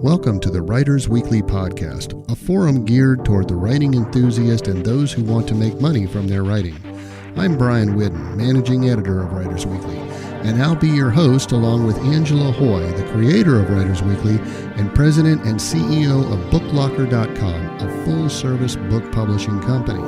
Welcome to the Writers Weekly Podcast, a forum geared toward the writing enthusiast and those who want to make money from their writing. I'm Brian Whidden, managing editor of Writers Weekly, and I'll be your host along with Angela Hoy, the creator of Writers Weekly and president and CEO of BookLocker.com, a full-service book publishing company.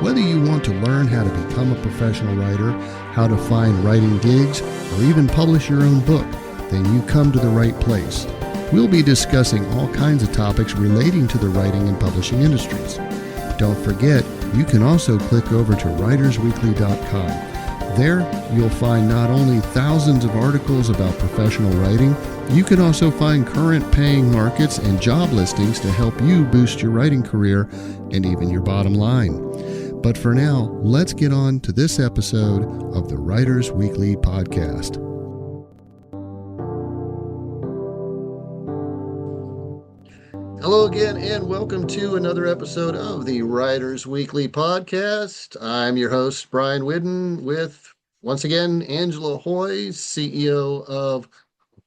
Whether you want to learn how to become a professional writer, how to find writing gigs, or even publish your own book, then you come to the right place. We'll be discussing all kinds of topics relating to the writing and publishing industries. Don't forget, you can also click over to writersweekly.com. There, you'll find not only thousands of articles about professional writing, you can also find current paying markets and job listings to help you boost your writing career and even your bottom line. But for now, let's get on to this episode of the Writers Weekly Podcast. Hello again, and welcome to another episode of the Writers Weekly Podcast. I'm your host, Brian Whidden, with, once again, Angela Hoy, CEO of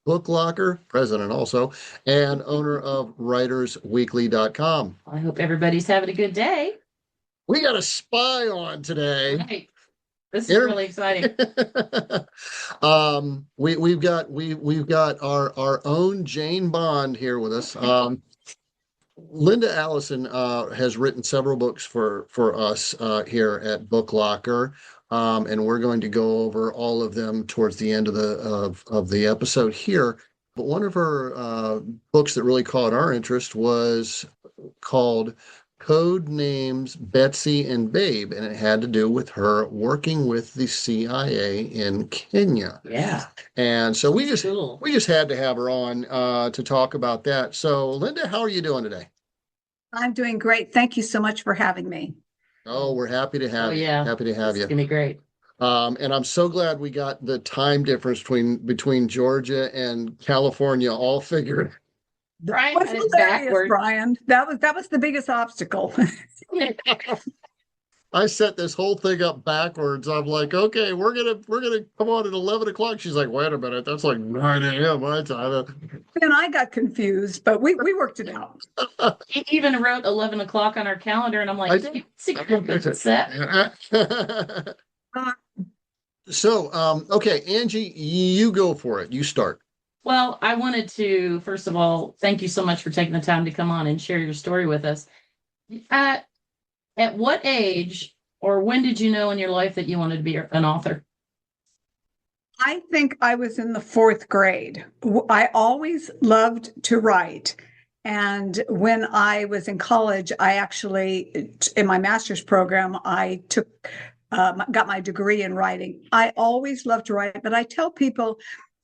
BookLocker, president also, and owner of writersweekly.com. I hope everybody's having a good day. We got a spy on today. Right. This is really exciting. We've got our own Jane Bond here with us. Linda Allison has written several books for us here at BookLocker, and we're going to go over all of them towards the end of the episode here. But one of her books that really caught our interest was called Code Names Betsy and Babe, and it had to do with her working with the CIA in Kenya. Yeah. And so we just had to have her on to talk about that. So Linda, how are you doing today? I'm doing great. Thank you so much for having me. Oh, we're happy to have you. Yeah. Happy to have you. It's gonna be great. And I'm so glad we got the time difference between Georgia and California all figured. Brian What's hilarious, Brian? That was the biggest obstacle. I set this whole thing up backwards. I'm like, okay, we're gonna come on at 11 o'clock. She's like, wait a minute, that's like 9 a.m. my time. And I got confused, but we worked it out. He even wrote 11 o'clock on our calendar, and I'm like, what's that? So, okay, Angie, you go for it. You start. Well, I wanted to, first of all, thank you so much for taking the time to come on and share your story with us. At what age or when did you know in your life that you wanted to be an author? I think I was in the 4th grade. I always loved to write. And when I was in college, I actually, in my master's program, I got my degree in writing. I always loved to write, but I tell people,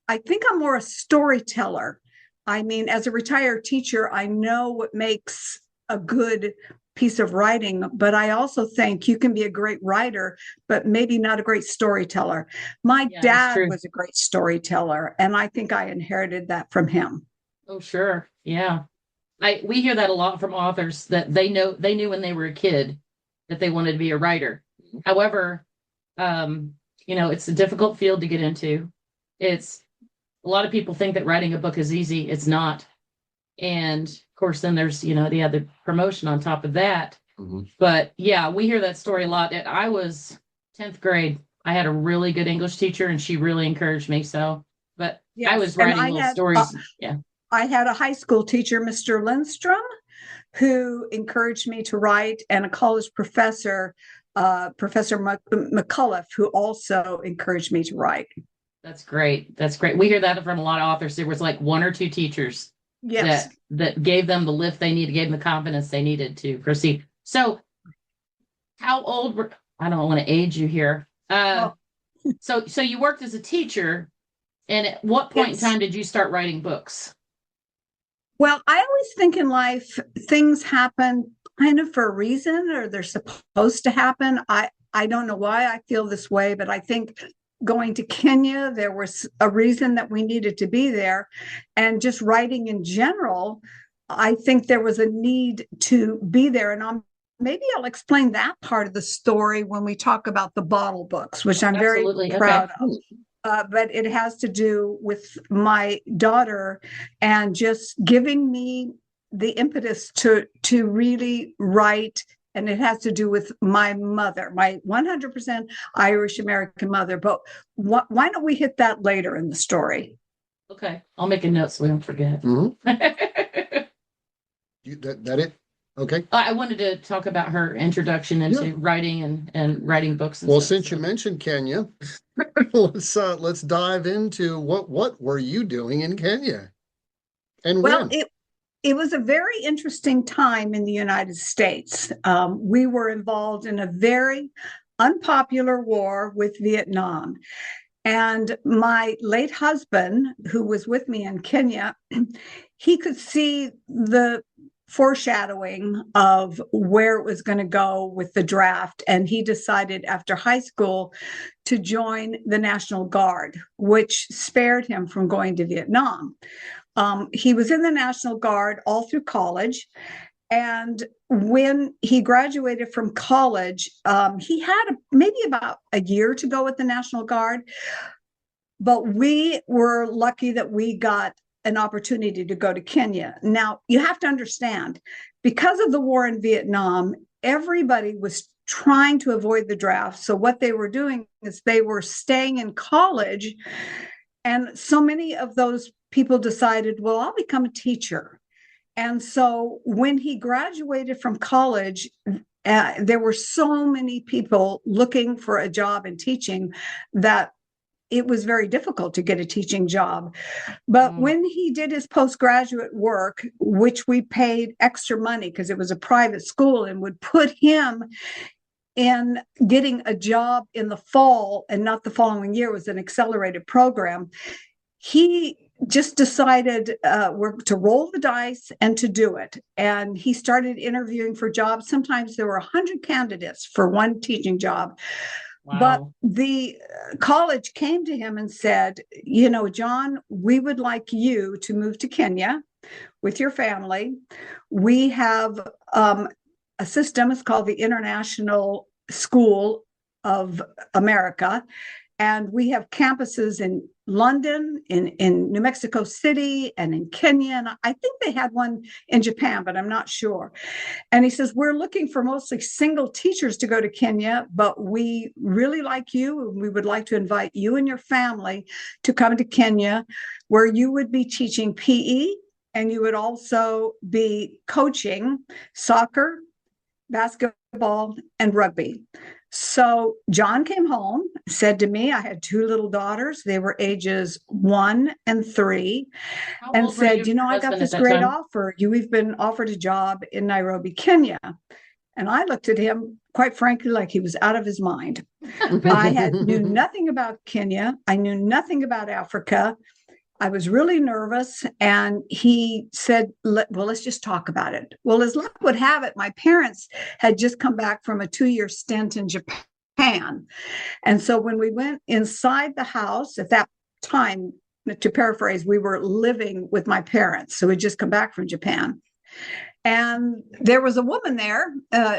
I think I'm more a storyteller. I mean, as a retired teacher, I know what makes a good piece of writing, but I also think you can be a great writer, but maybe not a great storyteller. My dad was a great storyteller, and I think I inherited that from him. Oh, sure. Yeah. We hear that a lot from authors, that they knew when they were a kid that they wanted to be a writer. However, it's a difficult field to get into. A lot of people think that writing a book is easy. It's not. And of course, then there's, the other promotion on top of that. Mm-hmm. But yeah, we hear that story a lot. I was 10th grade. I had a really good English teacher, and she really encouraged me. So, but yes, I was writing little stories. I had a high school teacher, Mr. Lindstrom, who encouraged me to write, and a college professor, Professor McCullough, who also encouraged me to write. That's great. That's great. We hear that from a lot of authors. There was like 1 or 2 teachers that gave them the lift they needed, gave them the confidence they needed to proceed. So how old were, I don't want to age you here. So you worked as a teacher, and at what point in time did you start writing books? Well, I always think in life, things happen kind of for a reason, or they're supposed to happen. I don't know why I feel this way, but I think going to Kenya, there was a reason that we needed to be there. And just writing in general, I think there was a need to be there. And maybe I'll explain that part of the story when we talk about the bottle books, which I'm very proud of. but it has to do with my daughter and just giving me the impetus to really write. And it has to do with my mother, my 100% Irish American mother. But why don't we hit that later in the story? Okay, I'll make a note so we don't forget. That it? Okay. I wanted to talk about her introduction into writing and writing books. Well, since you mentioned Kenya, let's dive into what were you doing in Kenya, and well, when? It was a very interesting time in the United States. We were involved in a very unpopular war with Vietnam. And my late husband, who was with me in Kenya, he could see the foreshadowing of where it was going to go with the draft. And he decided after high school to join the National Guard, which spared him from going to Vietnam. He was in the National Guard all through college. And when he graduated from college, he had maybe about a year to go with the National Guard. But we were lucky that we got an opportunity to go to Kenya. Now, you have to understand, because of the war in Vietnam, everybody was trying to avoid the draft. So what they were doing is they were staying in college. And so many of those people decided, well, I'll become a teacher. And so when he graduated from college, there were so many people looking for a job in teaching that it was very difficult to get a teaching job. But when he did his postgraduate work, which we paid extra money because it was a private school and would put him in getting a job in the fall and not the following year, was an accelerated program. He just decided to roll the dice and to do it. And he started interviewing for jobs. Sometimes there were 100 candidates for one teaching job. Wow. But the college came to him and said, John, we would like you to move to Kenya with your family. We have a system, it's called the International School of America. And we have campuses in London, in New Mexico City, and in Kenya. And I think they had one in Japan, but I'm not sure. And he says, we're looking for mostly single teachers to go to Kenya, but we really like you. And we would like to invite you and your family to come to Kenya, where you would be teaching PE, and you would also be coaching soccer, basketball, and rugby. So John came home, said to me, I had two little daughters. They were ages 1 and 3, and said, I got this great offer. We've been offered a job in Nairobi, Kenya. And I looked at him, quite frankly, like he was out of his mind. I knew nothing about Kenya. I knew nothing about Africa. I was really nervous. And he said, let's just talk about it. Well, as luck would have it, my parents had just come back from a 2-year stint in Japan. And so when we went inside the house at that time, to paraphrase, we were living with my parents. So we'd just come back from Japan. And there was a woman there,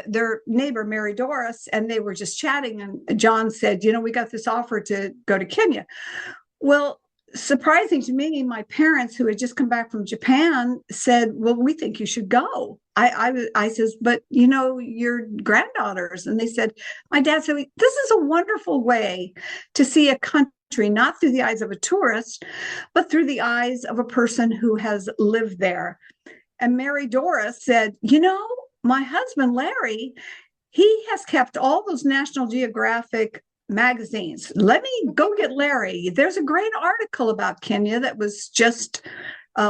their neighbor, Mary Doris, and they were just chatting. And John said, we got this offer to go to Kenya. Well, surprising to me, my parents, who had just come back from Japan, said, well, we think you should go. I says, but your granddaughters. And they said, my dad said, this is a wonderful way to see a country, not through the eyes of a tourist, but through the eyes of a person who has lived there. And Mary Doris said, my husband, Larry, he has kept all those National Geographic magazines. Let me go get Larry. There's a great article about Kenya that was just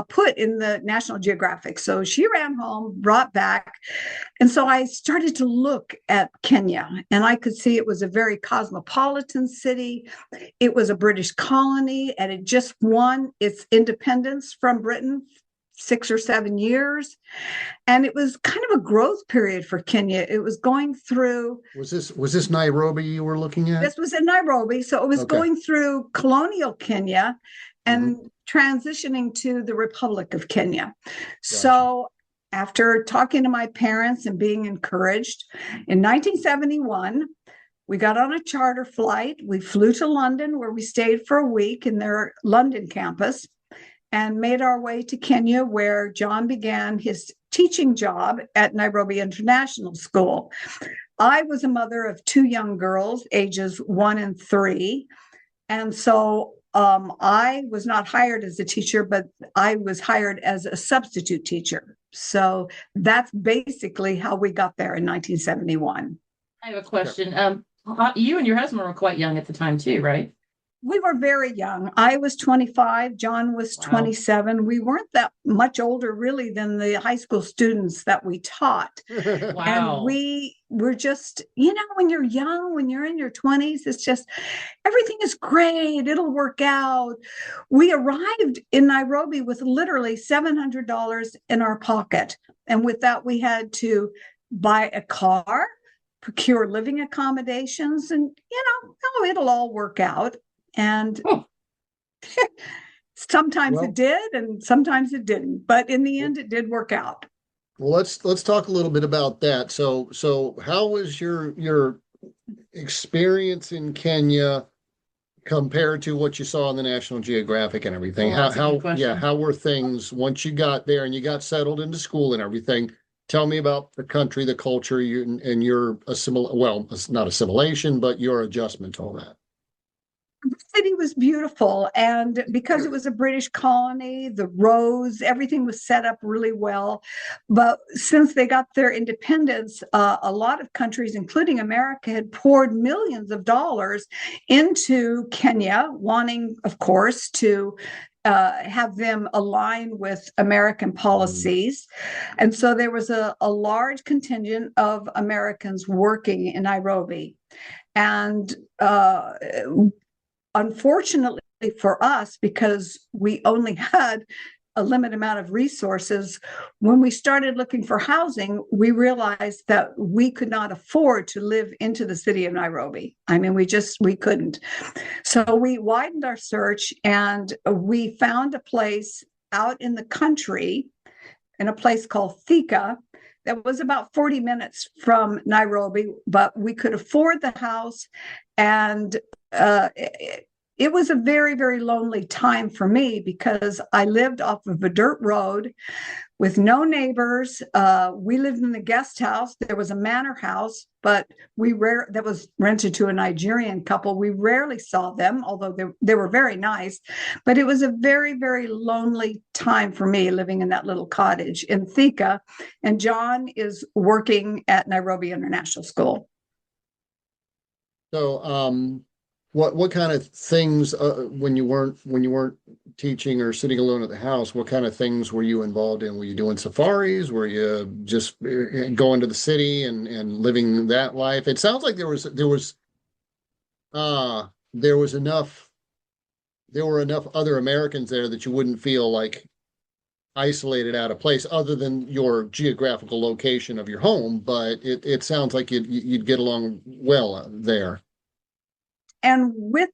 put in the National Geographic. So she ran home, brought back. And so I started to look at Kenya, and I could see it was a very cosmopolitan city. It was a British colony, and it just won its independence from Britain 6 or 7 years. And it was kind of a growth period for Kenya. It was going through. Was this Nairobi you were looking at? This was in Nairobi. So it was going through colonial Kenya and transitioning to the Republic of Kenya. Gotcha. So after talking to my parents and being encouraged, in 1971, We got on a charter flight. We flew to London, where we stayed for a week in their London campus, and made our way to Kenya, where John began his teaching job at Nairobi International School. I was a mother of two young girls, ages 1 and 3. And so I was not hired as a teacher, but I was hired as a substitute teacher. So that's basically how we got there in 1971. I have a question. You and your husband were quite young at the time too, right? We were very young. I was 25. John was 27. We weren't that much older, really, than the high school students that we taught. Wow. And we were just, when you're young, when you're in your 20s, it's just everything is great. It'll work out. We arrived in Nairobi with literally $700 in our pocket. And with that, we had to buy a car, procure living accommodations, and, it'll all work out. And sometimes it did, and sometimes it didn't. But in the end, it did work out. Well, let's talk a little bit about that. So how was your experience in Kenya compared to what you saw on the National Geographic and everything? How were things once you got there and you got settled into school and everything? Tell me about the country, the culture, and your not assimilation, but your adjustment to all that. The city was beautiful, and because it was a British colony, the roads, everything was set up really well. But since they got their independence, a lot of countries, including America, had poured millions of dollars into Kenya, wanting, of course, to have them align with American policies. And so there was a large contingent of Americans working in Nairobi. And unfortunately for us, because we only had a limited amount of resources, when we started looking for housing, we realized that we could not afford to live into the city of Nairobi. I mean, we couldn't. So we widened our search, and we found a place out in the country in a place called Thika that was about 40 minutes from Nairobi, but we could afford the house. And it was a very, very lonely time for me because I lived off of a dirt road with no neighbors. We lived in the guest house. There was a manor house, but that was rented to a Nigerian couple. We rarely saw them, although they were very nice. But it was a very, very lonely time for me living in that little cottage in Thika. And John is working at Nairobi International School. So, what kind of things when you weren't teaching or sitting alone at the house, what kind of things were you involved in? Were you doing safaris? Were you just going to the city and living that life? It sounds like there were enough other Americans there that you wouldn't feel like isolated out of place, other than your geographical location of your home. But it sounds like you'd get along well there. And with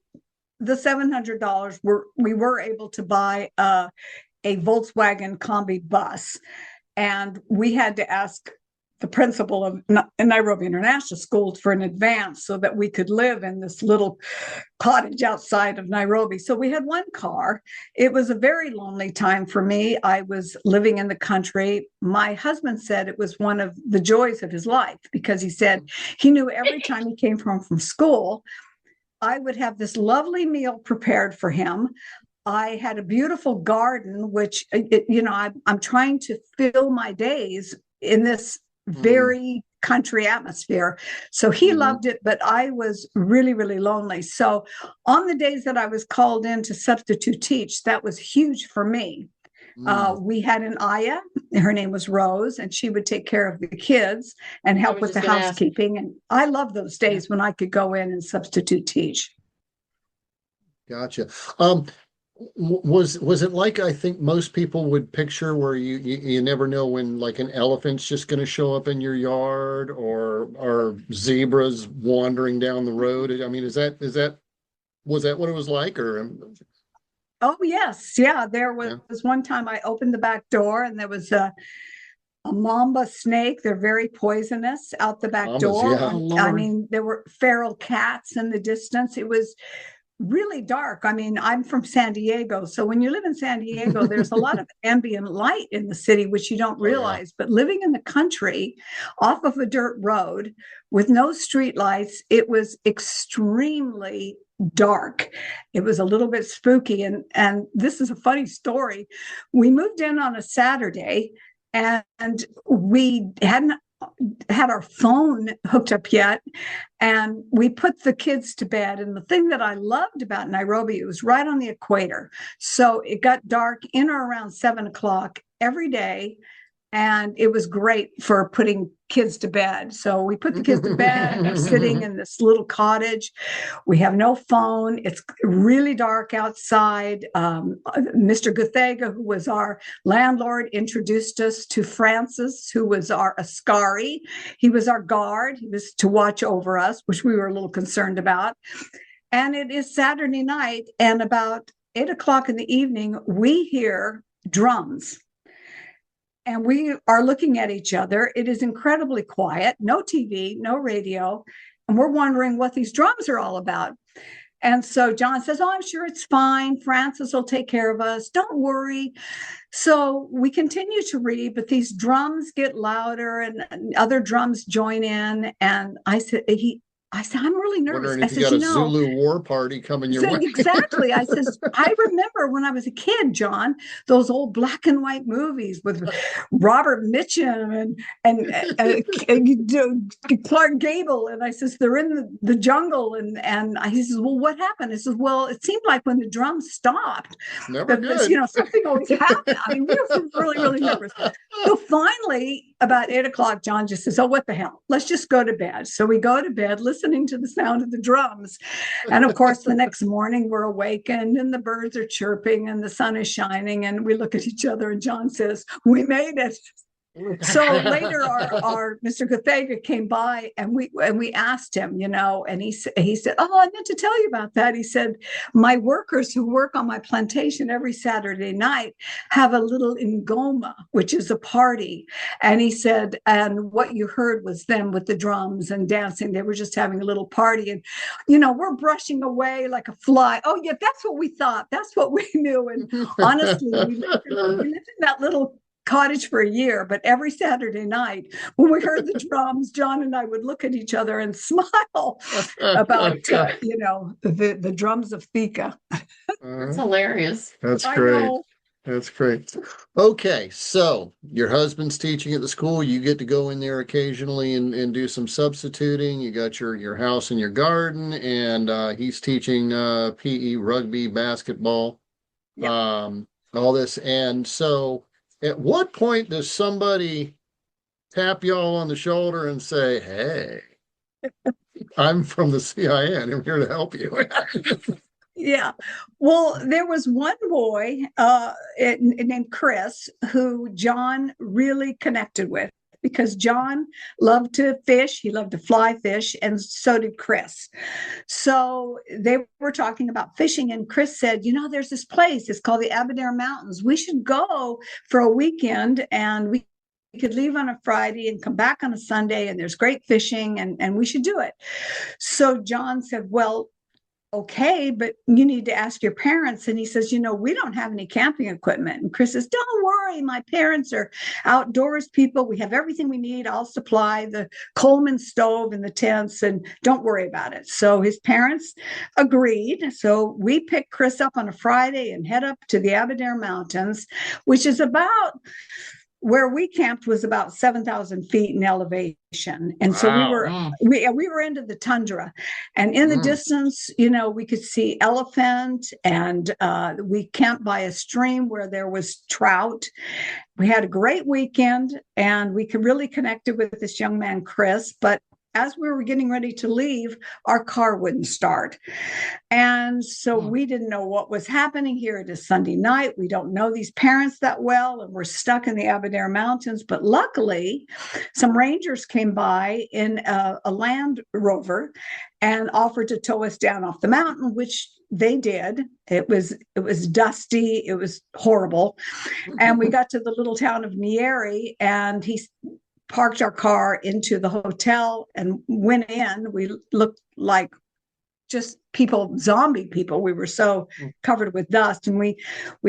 the $700, we were able to buy a Volkswagen Combi bus. And we had to ask the principal of Nairobi International School for an advance so that we could live in this little cottage outside of Nairobi. So we had one car. It was a very lonely time for me. I was living in the country. My husband said it was one of the joys of his life, because he said he knew every time he came home from school, I would have this lovely meal prepared for him. I had a beautiful garden, which, I'm trying to fill my days in this very country atmosphere. So he loved it, but I was really, really lonely. So on the days that I was called in to substitute teach, that was huge for me. We had an Aya, her name was Rose, and she would take care of the kids and help with the housekeeping. And I loved those days when I could go in and substitute teach. Gotcha. Was it like I think most people would picture, where you never know when like an elephant's just going to show up in your yard, or zebras wandering down the road? I mean, was that what it was like, or? Oh, yes. Yeah. There was one time I opened the back door and there was a mamba snake. They're very poisonous out the back Mambas, door. yeah. Oh, I Lord. mean, there were feral cats in the distance. It was really dark. I mean, I'm from San Diego. So when you live in San Diego, there's a lot of ambient light in the city, which you don't Oh, yeah. realize. But living in the country off of a dirt road with no street lights, it was extremely dark. It was a little bit spooky. And this is a funny story. We moved in on a Saturday and we hadn't had our phone hooked up yet, and we put the kids to bed. And the thing that I loved about Nairobi, it was right on the equator, so it got dark in or around 7 o'clock every day, and it was great for putting kids to bed. So we put the kids to bed. We're sitting in this little cottage. We have no phone. It's really dark outside. Mr. Guthega, who was our landlord, introduced us to Francis, who was our askari. He was our guard. He was to watch over us, which we were a little concerned about. And it is Saturday night, and about 8 o'clock in the evening, we hear drums. And we are looking at each other. It is incredibly quiet, no TV, no radio. And we're wondering what these drums are all about. And so John says, oh, I'm sure it's fine. Francis will take care of us. Don't worry. So we continue to read, but these drums get louder and other drums join in. And I said, I'm really nervous. Wondering if you got a Zulu war party coming your way. Exactly. I says, I remember when I was a kid, John, those old black and white movies with Robert Mitchum and Clark Gable. And I says, they're in the jungle. And he says, well, what happened? I says, well, it seemed like when the drums stopped, Never good. Something always happened. I mean, we were really, really nervous. So finally, about 8 o'clock, John just says, oh, what the hell? Let's just go to bed. So we go to bed, listening to the sound of the drums. And of course, the next morning we're awakened and the birds are chirping and the sun is shining. And we look at each other and John says, we made it. So later our Mr. Guthega came by and we asked him, and he said, oh, I meant to tell you about that. He said, my workers who work on my plantation every Saturday night have a little ngoma, which is a party. And he said, and what you heard was them with the drums and dancing. They were just having a little party. And, we're brushing away like a fly. Oh, yeah, that's what we thought. That's what we knew. And honestly, we lived in that little cottage for a year, but every Saturday night when we heard the drums, John and I would look at each other and smile about the drums of Thika. That's hilarious. That's great. That's great. Okay, so your husband's teaching at the school. You get to go in there occasionally and do some substituting. You got your house and your garden, and he's teaching PE, rugby, basketball, Yep. all this. And so at what point does somebody tap y'all on the shoulder and say, hey, I'm from the CIA and I'm here to help you? Yeah. Well, there was one boy named Chris who John really connected with, because John loved to fish. He loved to fly fish, and so did Chris. So they were talking about fishing, and Chris said, there's this place. It's called the Aberdare Mountains. We should go for a weekend, and we could leave on a Friday and come back on a Sunday, and there's great fishing, and we should do it. So John said, well, okay, but you need to ask your parents. And he says, we don't have any camping equipment. And Chris says, don't worry, my parents are outdoors people. We have everything we need. I'll supply the Coleman stove and the tents, and don't worry about it. So his parents agreed. So we picked Chris up on a Friday and head up to the Aberdare Mountains, which is about where we camped was about 7,000 feet in elevation. And so we were into the tundra, and in the distance, we could see elephant, and we camped by a stream where there was trout. We had a great weekend, and we could really connected with this young man, Chris, but as we were getting ready to leave, our car wouldn't start. And so we didn't know what was happening here. It is Sunday night. We don't know these parents that well, and we're stuck in the Aberdare Mountains. But luckily, some rangers came by in a Land Rover and offered to tow us down off the mountain, which they did. It was dusty. It was horrible. And we got to the little town of Nairobi, and he parked our car into the hotel and went in. We looked like just people, zombie people. We were so covered with dust. And we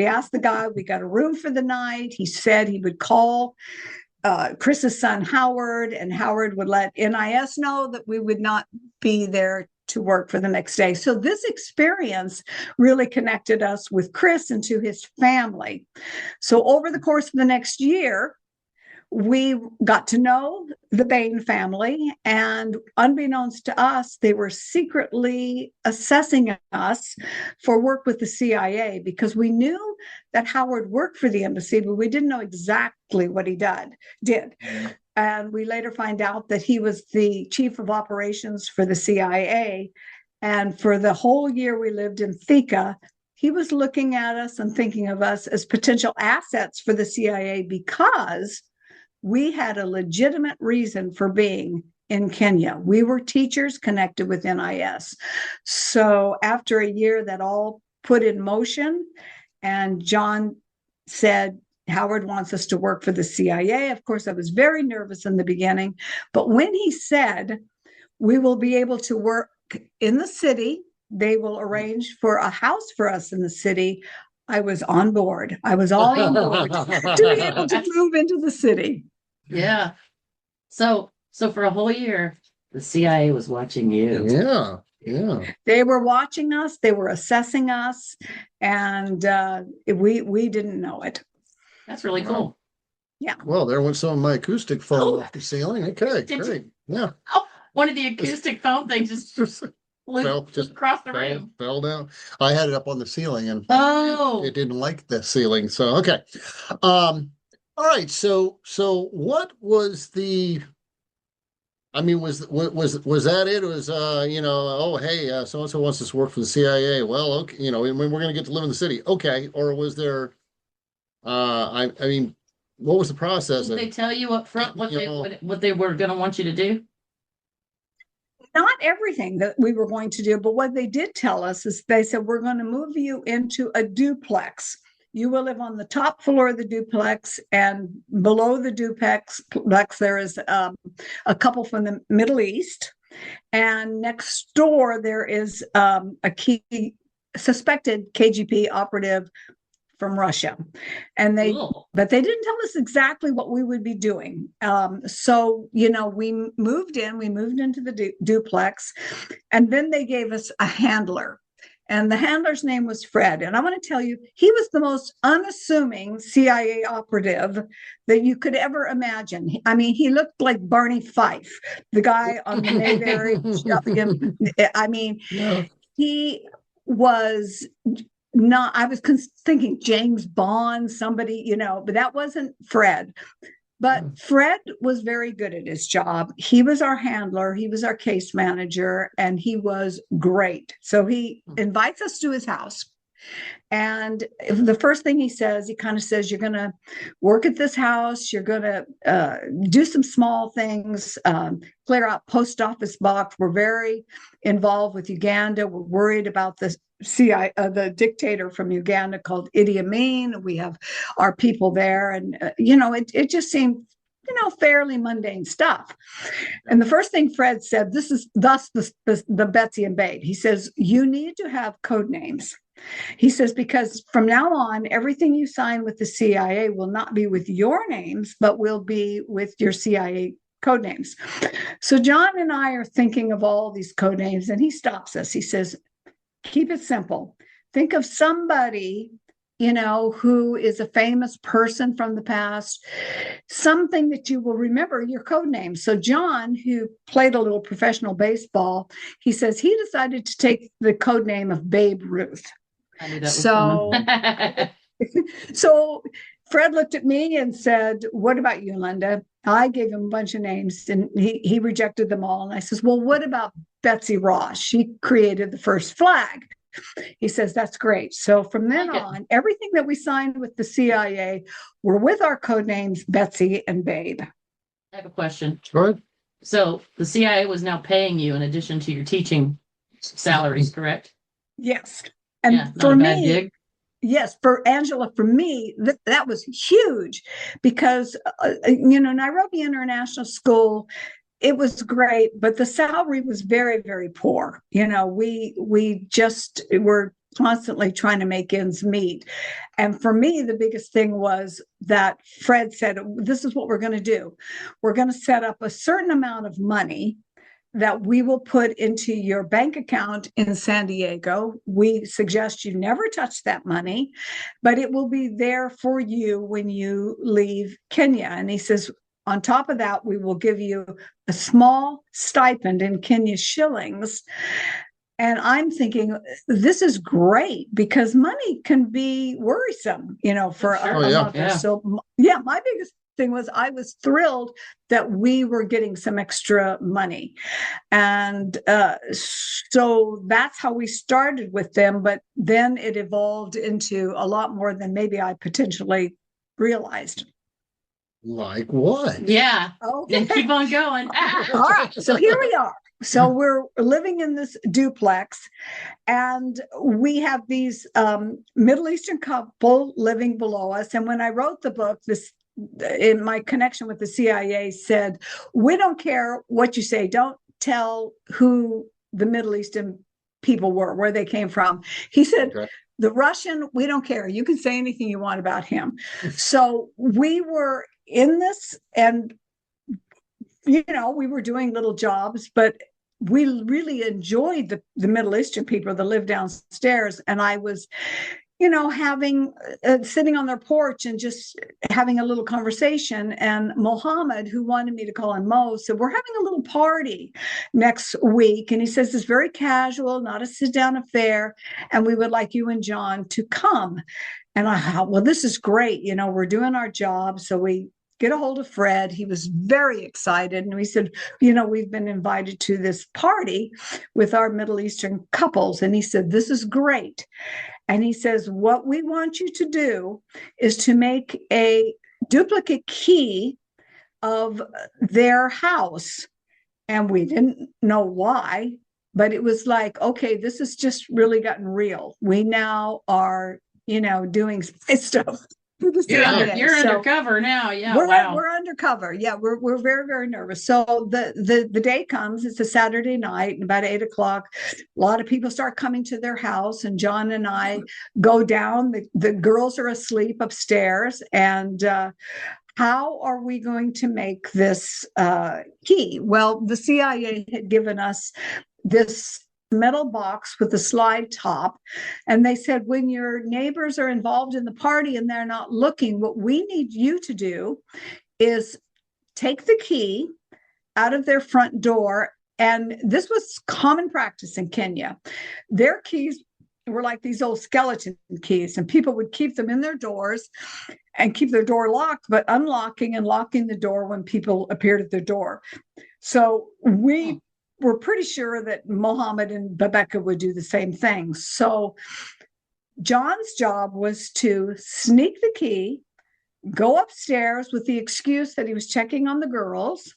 asked the guy, we got a room for the night. He said he would call Chris's son Howard, and Howard would let NIS know that we would not be there to work for the next day. So this experience really connected us with Chris and to his family. So over the course of the next year, we got to know the Bain family, and unbeknownst to us, they were secretly assessing us for work with the CIA, because we knew that Howard worked for the embassy, but we didn't know exactly what he did. And we later find out that he was the chief of operations for the CIA. And for the whole year we lived in Thika, he was looking at us and thinking of us as potential assets for the CIA, because we had a legitimate reason for being in Kenya. We were teachers connected with NIS. So after a year, that all put in motion, and John said, Howard wants us to work for the CIA. Of course, I was very nervous in the beginning, but when he said, we will be able to work in the city, they will arrange for a house for us in the city, I was on board. I was all on board to be able to move into the city. Yeah. So for a whole year, the CIA was watching you. Yeah. Yeah. They were watching us, they were assessing us, and we didn't know it. That's really cool. Yeah. Well, there went some of my acoustic phone off the ceiling. Okay, great. Yeah. Oh, one of the acoustic phone things just flew just across the room. Fell down. I had it up on the ceiling, and it didn't like the ceiling. So okay. All right. So what was the? I mean, was that it? It was oh hey, so and so wants us to work for the CIA. Well, okay, we're going to get to live in the city. Okay. Or was there? I mean, what was the process? Did they tell you up front what they were going to want you to do? Not everything that we were going to do, but what they did tell us is they said, we're going to move you into a duplex. You will live on the top floor of the duplex, and below the duplex, there is a couple from the Middle East. And next door, there is a suspected KGB operative from Russia. And but they didn't tell us exactly what we would be doing. So, we moved into the duplex, and then they gave us a handler. And the handler's name was Fred. And I want to tell you, he was the most unassuming CIA operative that you could ever imagine. I mean, he looked like Barney Fife, the guy on the Mayberry. I mean, he was not, I was thinking James Bond, somebody, but that wasn't Fred. But Fred was very good at his job. He was our handler. He was our case manager, and he was great. So he invites us to his house. And the first thing he says, he kind of says, you're going to work at this house. You're going to do some small things, clear out post office box. We're very involved with Uganda. We're worried about the the dictator from Uganda called Idi Amin. We have our people there. And, it just seemed, fairly mundane stuff. And the first thing Fred said, this is thus the Betsy and Babe. He says, you need to have code names. He says, because from now on, everything you sign with the CIA will not be with your names, but will be with your CIA code names. So John and I are thinking of all these code names, and he stops us. He says, keep it simple. Think of somebody, who is a famous person from the past, something that you will remember your code name. So John, who played a little professional baseball, he says he decided to take the code name of Babe Ruth. So Fred looked at me and said, what about you, Linda? I gave him a bunch of names, and he rejected them all. And I says, well, what about Betsy Ross? She created the first flag. He says, that's great. So from then on, everything that we signed with the CIA were with our code names, Betsy and Babe. I have a question. Sure. So the CIA was now paying you in addition to your teaching salaries, correct? Yes. And Yeah, not for a bad me, gig. yes, for Angela, for me, that was huge because, Nairobi International School, it was great, but the salary was very, very poor. We just were constantly trying to make ends meet. And for me, the biggest thing was that Fred said, this is what we're going to do. We're going to set up a certain amount of money that we will put into your bank account in San Diego. We suggest you never touch that money, but it will be there for you when you leave Kenya. And he says, on top of that, we will give you a small stipend in Kenya shillings. And I'm thinking, this is great because money can be worrisome, for Sure. a mother. Yeah. So, yeah, my biggest thing was I was thrilled that we were getting some extra money. And so that's how we started with them. But then it evolved into a lot more than maybe I potentially realized. Like what? Yeah. Okay. Then keep on going. All right. So here we are. So we're living in this duplex, and we have these Middle Eastern couple living below us. And when I wrote the book, this in my connection with the CIA said, we don't care what you say. Don't tell who the Middle Eastern people were, where they came from. He said, okay, the Russian, we don't care. You can say anything you want about him. So we were in this, and we were doing little jobs, but we really enjoyed the Middle Eastern people that lived downstairs. And I was, having sitting on their porch and just having a little conversation. And Mohammed, who wanted me to call him Mo, said, we're having a little party next week. And he says, it's very casual, not a sit down affair. And we would like you and John to come. And I thought, well, this is great. We're doing our job. So we get a hold of Fred. He was very excited. And we said, we've been invited to this party with our Middle Eastern couples. And he said, this is great. And he says, what we want you to do is to make a duplicate key of their house. And we didn't know why, but it was like, okay, this has just really gotten real. We now are, doing stuff. You're undercover now. Yeah. We're undercover. Yeah. We're very, very nervous. So the day comes, it's a Saturday night, and about 8:00, a lot of people start coming to their house, and John and I go down. The girls are asleep upstairs, and how are we going to make this key? Well, the CIA had given us this metal box with a slide top, and they said, when your neighbors are involved in the party and they're not looking, what we need you to do is take the key out of their front door. And this was common practice in Kenya. Their keys were like these old skeleton keys, and people would keep them in their doors and keep their door locked, but unlocking and locking the door when people appeared at their door. So we're pretty sure that Mohammed and Babeka would do the same thing. So John's job was to sneak the key, go upstairs with the excuse that he was checking on the girls,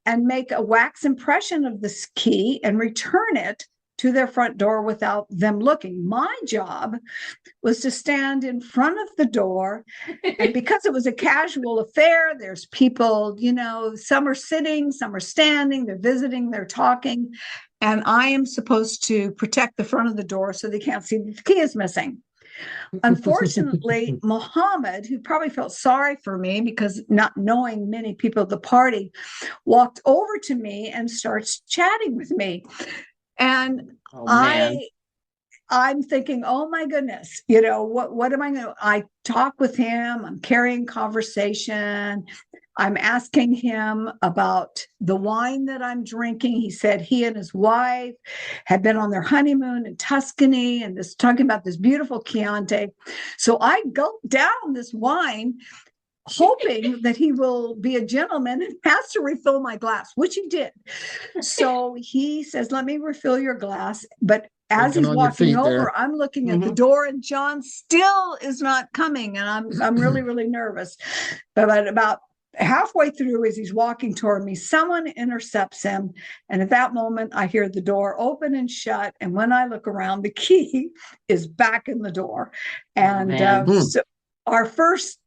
and make a wax impression of this key and return it to their front door without them looking. My job was to stand in front of the door. And because it was a casual affair, there's people, some are sitting, some are standing, they're visiting, they're talking. And I am supposed to protect the front of the door so they can't see that the key is missing. Unfortunately, Mohammed, who probably felt sorry for me because not knowing many people at the party, walked over to me and starts chatting with me. And I'm thinking, oh my goodness, what am I going to, I talk with him, I'm carrying conversation. I'm asking him about the wine that I'm drinking. He said he and his wife had been on their honeymoon in Tuscany and talking about this beautiful Chianti. So I gulped down this wine, hoping that he will be a gentleman and has to refill my glass, which he did. So he says, let me refill your glass. But as he's walking over, I'm looking at the door, and John still is not coming. And I'm really, really nervous. But about halfway through, as he's walking toward me, someone intercepts him. And at that moment, I hear the door open and shut. And when I look around, the key is back in the door. And so our first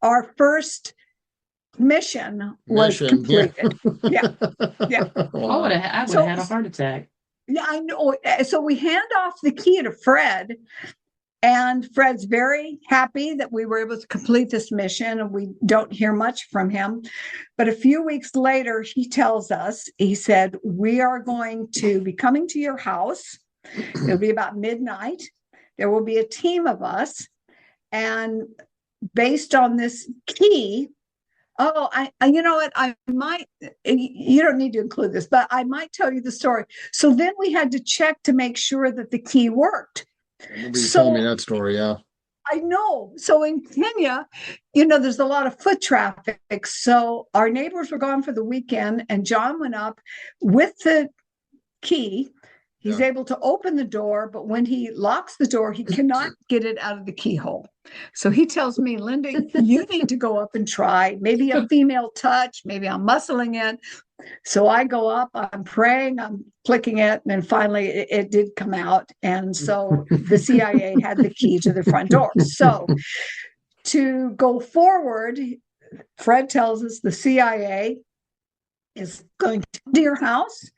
mission was completed. Yeah. I would have had a heart attack. Yeah, I know. So we hand off the key to Fred, and Fred's very happy that we were able to complete this mission, and we don't hear much from him. But a few weeks later, he tells us, he said, we are going to be coming to your house. It'll be about midnight. There will be a team of us. And based on this key, you know what? I might, you don't need to include this, but I might tell you the story. So then we had to check to make sure that the key worked. You told me that story, yeah. I know. So in Kenya, there's a lot of foot traffic. So our neighbors were gone for the weekend, and John went up with the key. He's able to open the door, but when he locks the door, he cannot get it out of the keyhole. So he tells me, Linda, you need to go up and try. Maybe a female touch. Maybe I'm muscling it. So I go up, I'm praying, I'm clicking it, and then finally it did come out. And so the CIA had the key to the front door. So to go forward, Fred tells us the CIA is going to come to your house.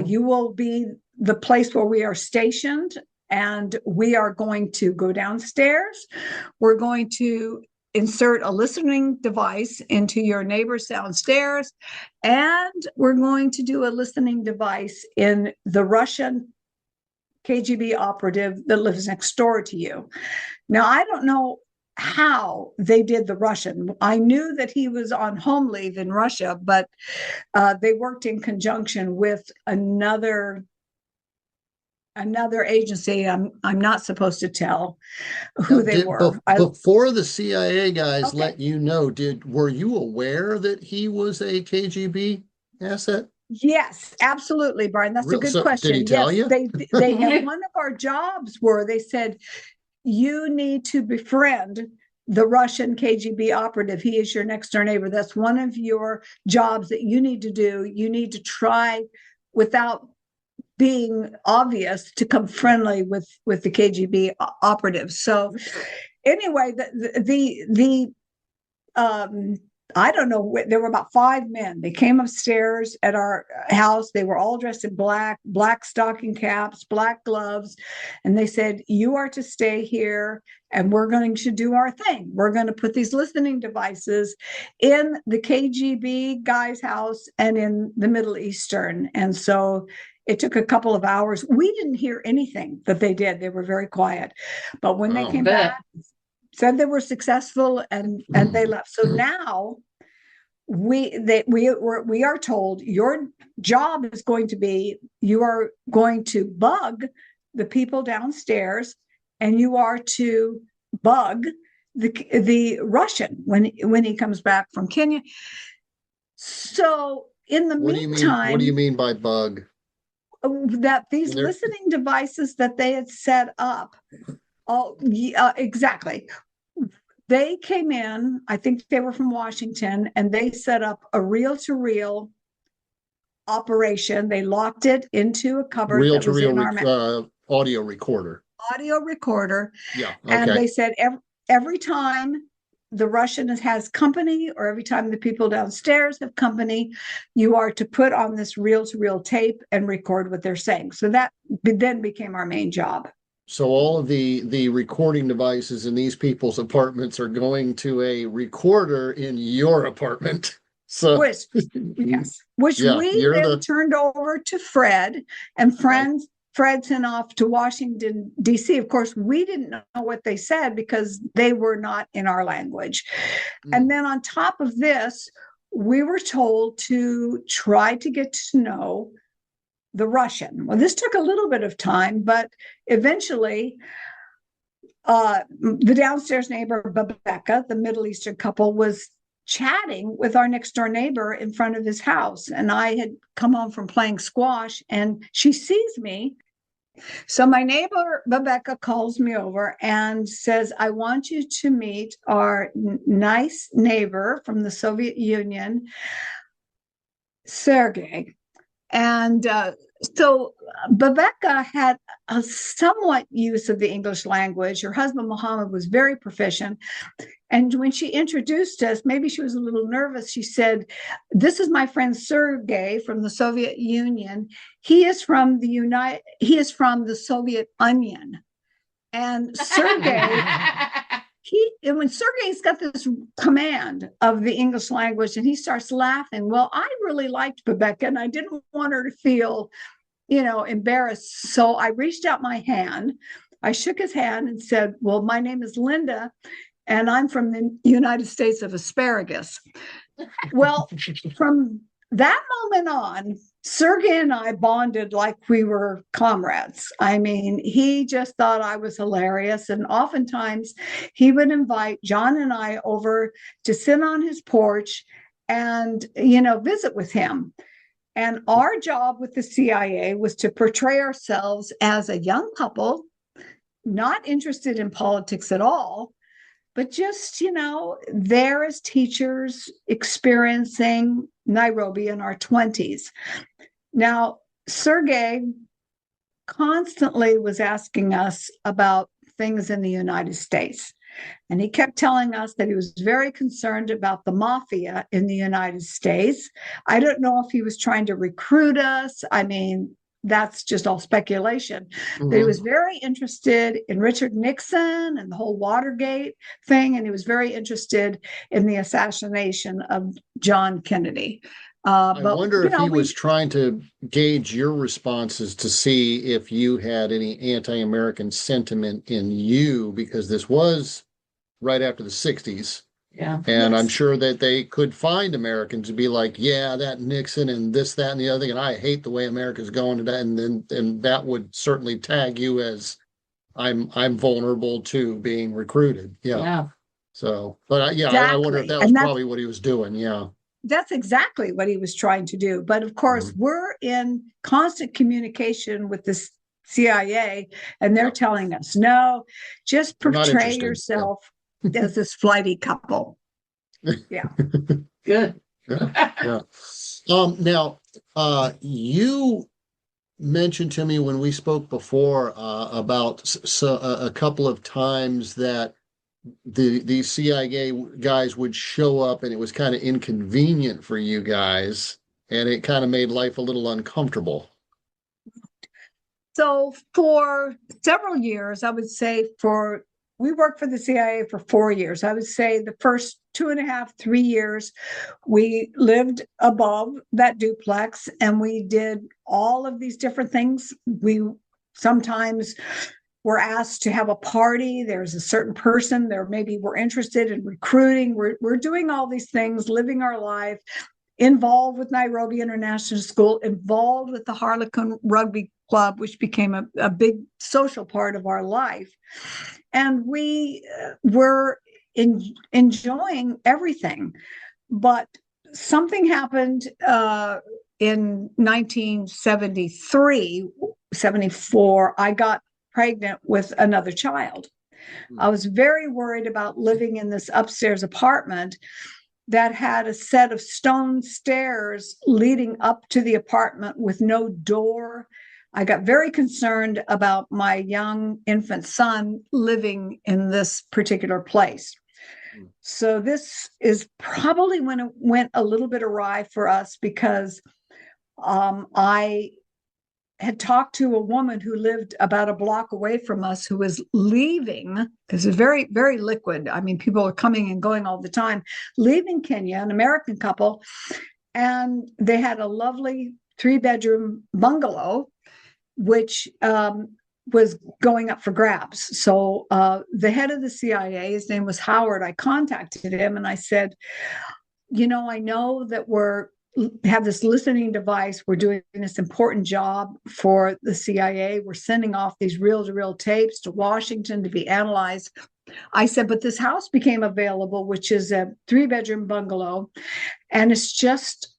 You will be the place where we are stationed, and we are going to go downstairs. We're going to insert a listening device into your neighbor's downstairs, and we're going to do a listening device in the Russian KGB operative that lives next door to you. Now, I don't know how they did the Russian. I knew that he was on home leave in Russia, but they worked in conjunction with another agency. I'm not supposed to tell who they were. Before the CIA guys let you know, were you aware that he was a KGB asset? Yes, absolutely, Brian. That's a good question. Did he tell you? They had one of our jobs they said, you need to befriend the Russian KGB operative. He is your next door neighbor. That's one of your jobs that you need to do. You need to try, without being obvious, to come friendly with the KGB operatives. So anyway, the I don't know, there were about 5 men. They came upstairs at our house. They were all dressed in black stocking caps, black gloves. And they said, you are to stay here, and we're going to do our thing. We're going to put these listening devices in the KGB guy's house and in the Middle Eastern. And so it took a couple of hours. We didn't hear anything that they did. They were very quiet. But when they came back, said they were successful, and they left. So now we are told your job is going to be, you are going to bug the people downstairs, and you are to bug the Russian when he comes back from Kenya. So in the meantime, what do you mean by bug? That these listening devices that they had set up. Oh, yeah, exactly. They came in, I think they were from Washington, and they set up a reel-to-reel operation. They locked it into a cupboard. Reel-to-reel audio recorder. Audio recorder. Yeah. Okay. And they said every time the Russian has company, or every time the people downstairs have company, you are to put on this reel-to-reel tape and record what they're saying. So that then became our main job. So all of the recording devices in these people's apartments are going to a recorder in your apartment. So which we then turned over to Fred, and Fred sent off to Washington, D.C. Of course, we didn't know what they said because they were not in our language. And then on top of this, we were told to try to get to know the Russian. Well, this took a little bit of time, but eventually the downstairs neighbor, Rebecca, the Middle Eastern couple, was chatting with our next door neighbor in front of his house. And I had come home from playing squash, and she sees me So my neighbor, Rebecca, calls me over and says, I want you to meet our nice neighbor from the Soviet Union, Sergei. And so Rebecca had a somewhat use of the English language. Her husband, Mohammed, was very proficient. And when she introduced us, maybe she was a little nervous. She said, this is my friend Sergei from the Soviet Union. He is from the Soviet Onion. And Sergei, when Sergei's got this command of the English language and he starts laughing, well, I really liked Rebecca and I didn't want her to feel, embarrassed. So I reached out my hand. I shook his hand and said, well, my name is Linda and I'm from the United States of Asparagus. Well, from that moment on, Sergei and I bonded like we were comrades. I mean, he just thought I was hilarious. And oftentimes he would invite John and I over to sit on his porch and, visit with him. And our job with the CIA was to portray ourselves as a young couple, not interested in politics at all, but just, there as teachers experiencing Nairobi in our 20s. Now, Sergei constantly was asking us about things in the United States. And he kept telling us that he was very concerned about the mafia in the United States. I don't know if he was trying to recruit us. I mean, that's just all speculation. Mm-hmm. But he was very interested in Richard Nixon and the whole Watergate thing. And he was very interested in the assassination of John Kennedy. I wonder if he was trying to gauge your responses to see if you had any anti-American sentiment in you, because this was right after the 60s. Yeah. And yes. I'm sure that they could find Americans to be like, yeah, that Nixon and this, that, and the other thing, and I hate the way America's going today. And that would certainly tag you as I'm vulnerable to being recruited. Yeah. Yeah. So, but exactly. I wonder if that was probably what he was doing. Yeah. That's exactly what he was trying to do. But of course, we're in constant communication with the CIA, and they're telling us, no, just portray yourself as this flighty couple. Yeah. Good. Yeah. Now, you mentioned to me when we spoke before about a couple of times that these CIA guys would show up and it was kind of inconvenient for you guys and it kind of made life a little uncomfortable. So for several years, I would say we worked for the CIA for 4 years. I would say the first 2.5, 3 years, we lived above that duplex and we did all of these different things. We sometimes were asked to have a party. There's a certain person there, maybe we're interested in recruiting. We're doing all these things, living our life, involved with Nairobi International School, involved with the Harlequin Rugby Club, which became a big social part of our life. And we were enjoying everything. But something happened in 1973, 74. I got pregnant with another child. I was very worried about living in this upstairs apartment that had a set of stone stairs leading up to the apartment with no door. I got very concerned about my young infant son living in this particular place. So this is probably when it went a little bit awry for us, because I had talked to a woman who lived about a block away from us who was leaving, because it's very, very liquid. I mean, people are coming and going all the time, leaving Kenya, an American couple, and they had a lovely 3-bedroom bungalow, which was going up for grabs. So the head of the CIA, his name was Howard, I contacted him and I said, I know that have this listening device. We're doing this important job for the CIA. We're sending off these reel-to-reel tapes to Washington to be analyzed. I said, but this house became available, which is a 3-bedroom bungalow, and it's just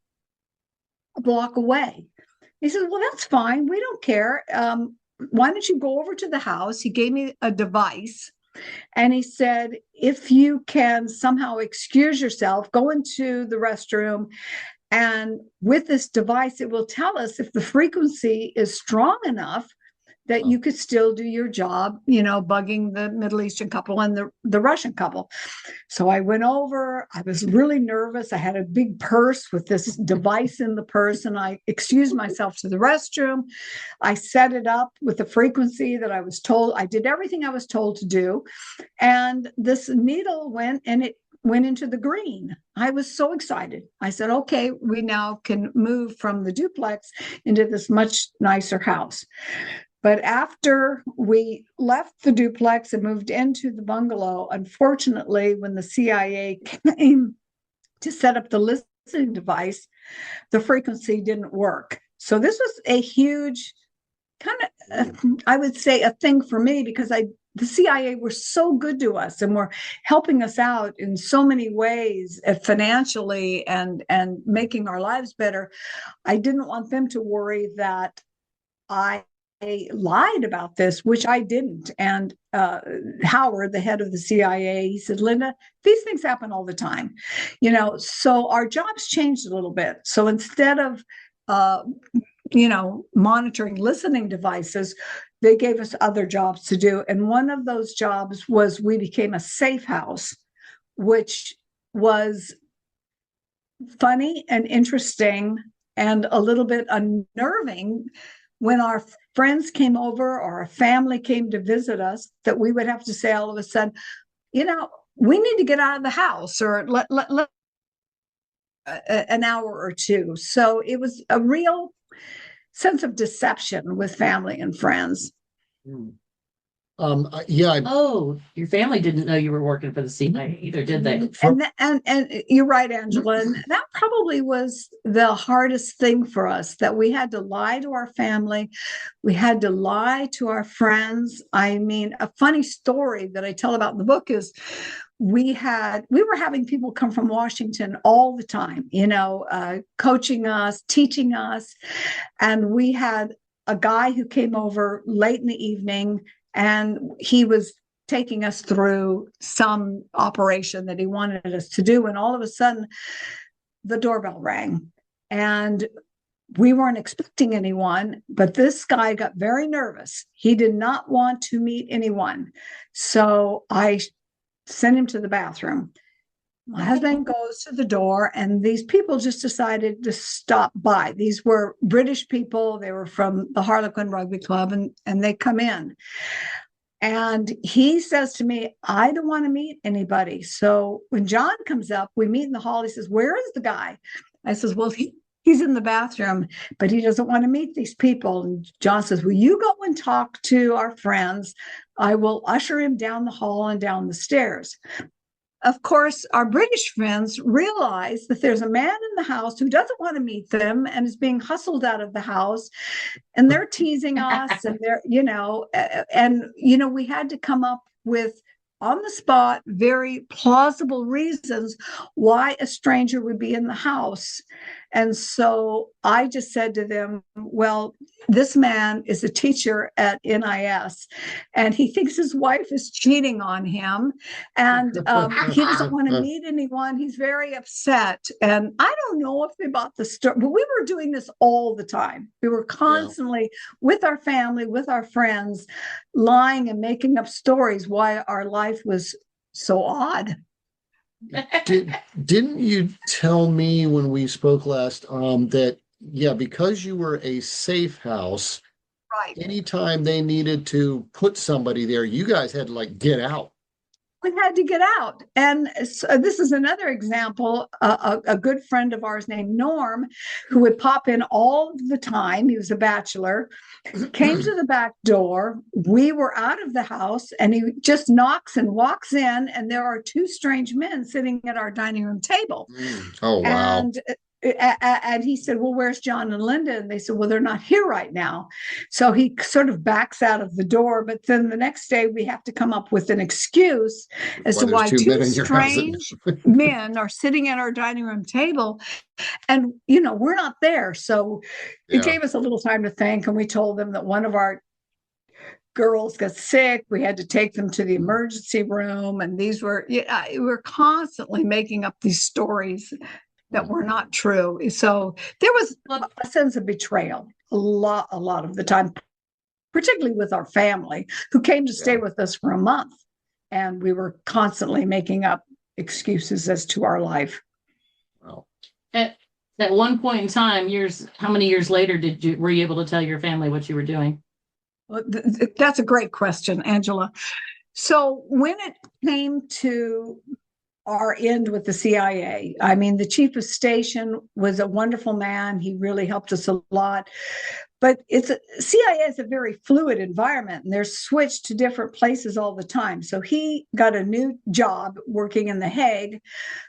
a block away. He said, well, that's fine. We don't care. why don't you go over to the house? He gave me a device. And he said, if you can somehow excuse yourself, go into the restroom, and with this device, it will tell us if the frequency is strong enough that you could still do your job, bugging the Middle Eastern couple and the Russian couple. So I went over, I was really nervous. I had a big purse with this device in the purse, and I excused myself to the restroom. I set it up with the frequency that I was told. I did everything I was told to do. And this needle went into the green. I was so excited. I said, okay, we now can move from the duplex into this much nicer house. But after we left the duplex and moved into the bungalow, unfortunately, when the CIA came to set up the listening device, the frequency didn't work. So this was a huge kind of, I would say, a thing for me, because the CIA were so good to us and were helping us out in so many ways, financially and making our lives better. I didn't want them to worry that I lied about this, which I didn't. And Howard, the head of the CIA, he said, Linda, these things happen all the time. So our jobs changed a little bit. So instead of monitoring listening devices, they gave us other jobs to do. And one of those jobs was we became a safe house, which was funny and interesting and a little bit unnerving when our friends came over or our family came to visit us, that we would have to say all of a sudden, we need to get out of the house, or let an hour or two. So it was a real sense of deception with family and friends. Oh, your family didn't know you were working for the CIA either, did they? And you're right, Angela. And that probably was the hardest thing for us, that we had to lie to our family. We had to lie to our friends. I mean, a funny story that I tell about in the book is we were having people come from Washington all the time, coaching us, teaching us. And we had a guy who came over late in the evening, and he was taking us through some operation that he wanted us to do. And all of a sudden, the doorbell rang. And we weren't expecting anyone, but this guy got very nervous. He did not want to meet anyone. So I sent him to the bathroom. My husband goes to the door, and these people just decided to stop by. These were British people. They were from the Harlequin Rugby Club, and they come in. And he says to me, I don't want to meet anybody. So when John comes up, we meet in the hall. He says, where is the guy? I says, well, he's in the bathroom, but he doesn't want to meet these people. And John says, will you go and talk to our friends? I will usher him down the hall and down the stairs. Of course, our British friends realize that there's a man in the house who doesn't want to meet them and is being hustled out of the house, and they're teasing us, and we had to come up with, on the spot, very plausible reasons why a stranger would be in the house. And so I just said to them, well, this man is a teacher at NIS, and he thinks his wife is cheating on him, and he doesn't want to meet anyone. He's very upset. And I don't know if they bought the story, but we were doing this all the time. We were constantly with our family, with our friends, lying and making up stories why our life was so odd. Didn't you tell me when we spoke last that, because you were a safe house, right, anytime they needed to put somebody there, you guys had to get out? We had to get out. And so this is another example. A good friend of ours named Norm, who would pop in all the time, he was a bachelor, came to the back door. We were out of the house, and he just knocks and walks in, and there are two strange men sitting at our dining room table. Oh, wow. And he said, well, where's John and Linda? And they said, well, they're not here right now. So he sort of backs out of the door. But then the next day we have to come up with an excuse as to why two strange men are sitting at our dining room table. And, we're not there. So it gave us a little time to think. And we told them that one of our girls got sick. We had to take them to the emergency room. And these were, we were constantly making up these stories that were not true. So there was a sense of betrayal a lot of the time, particularly with our family who came to stay with us for a month. And we were constantly making up excuses as to our life. Well, at one point in time, how many years later were you able to tell your family what you were doing? Well, that's a great question, Angela. So when it came to our end with the CIA, I mean, the chief of station was a wonderful man. He really helped us a lot. But CIA is a very fluid environment, and they're switched to different places all the time. So he got a new job working in The Hague.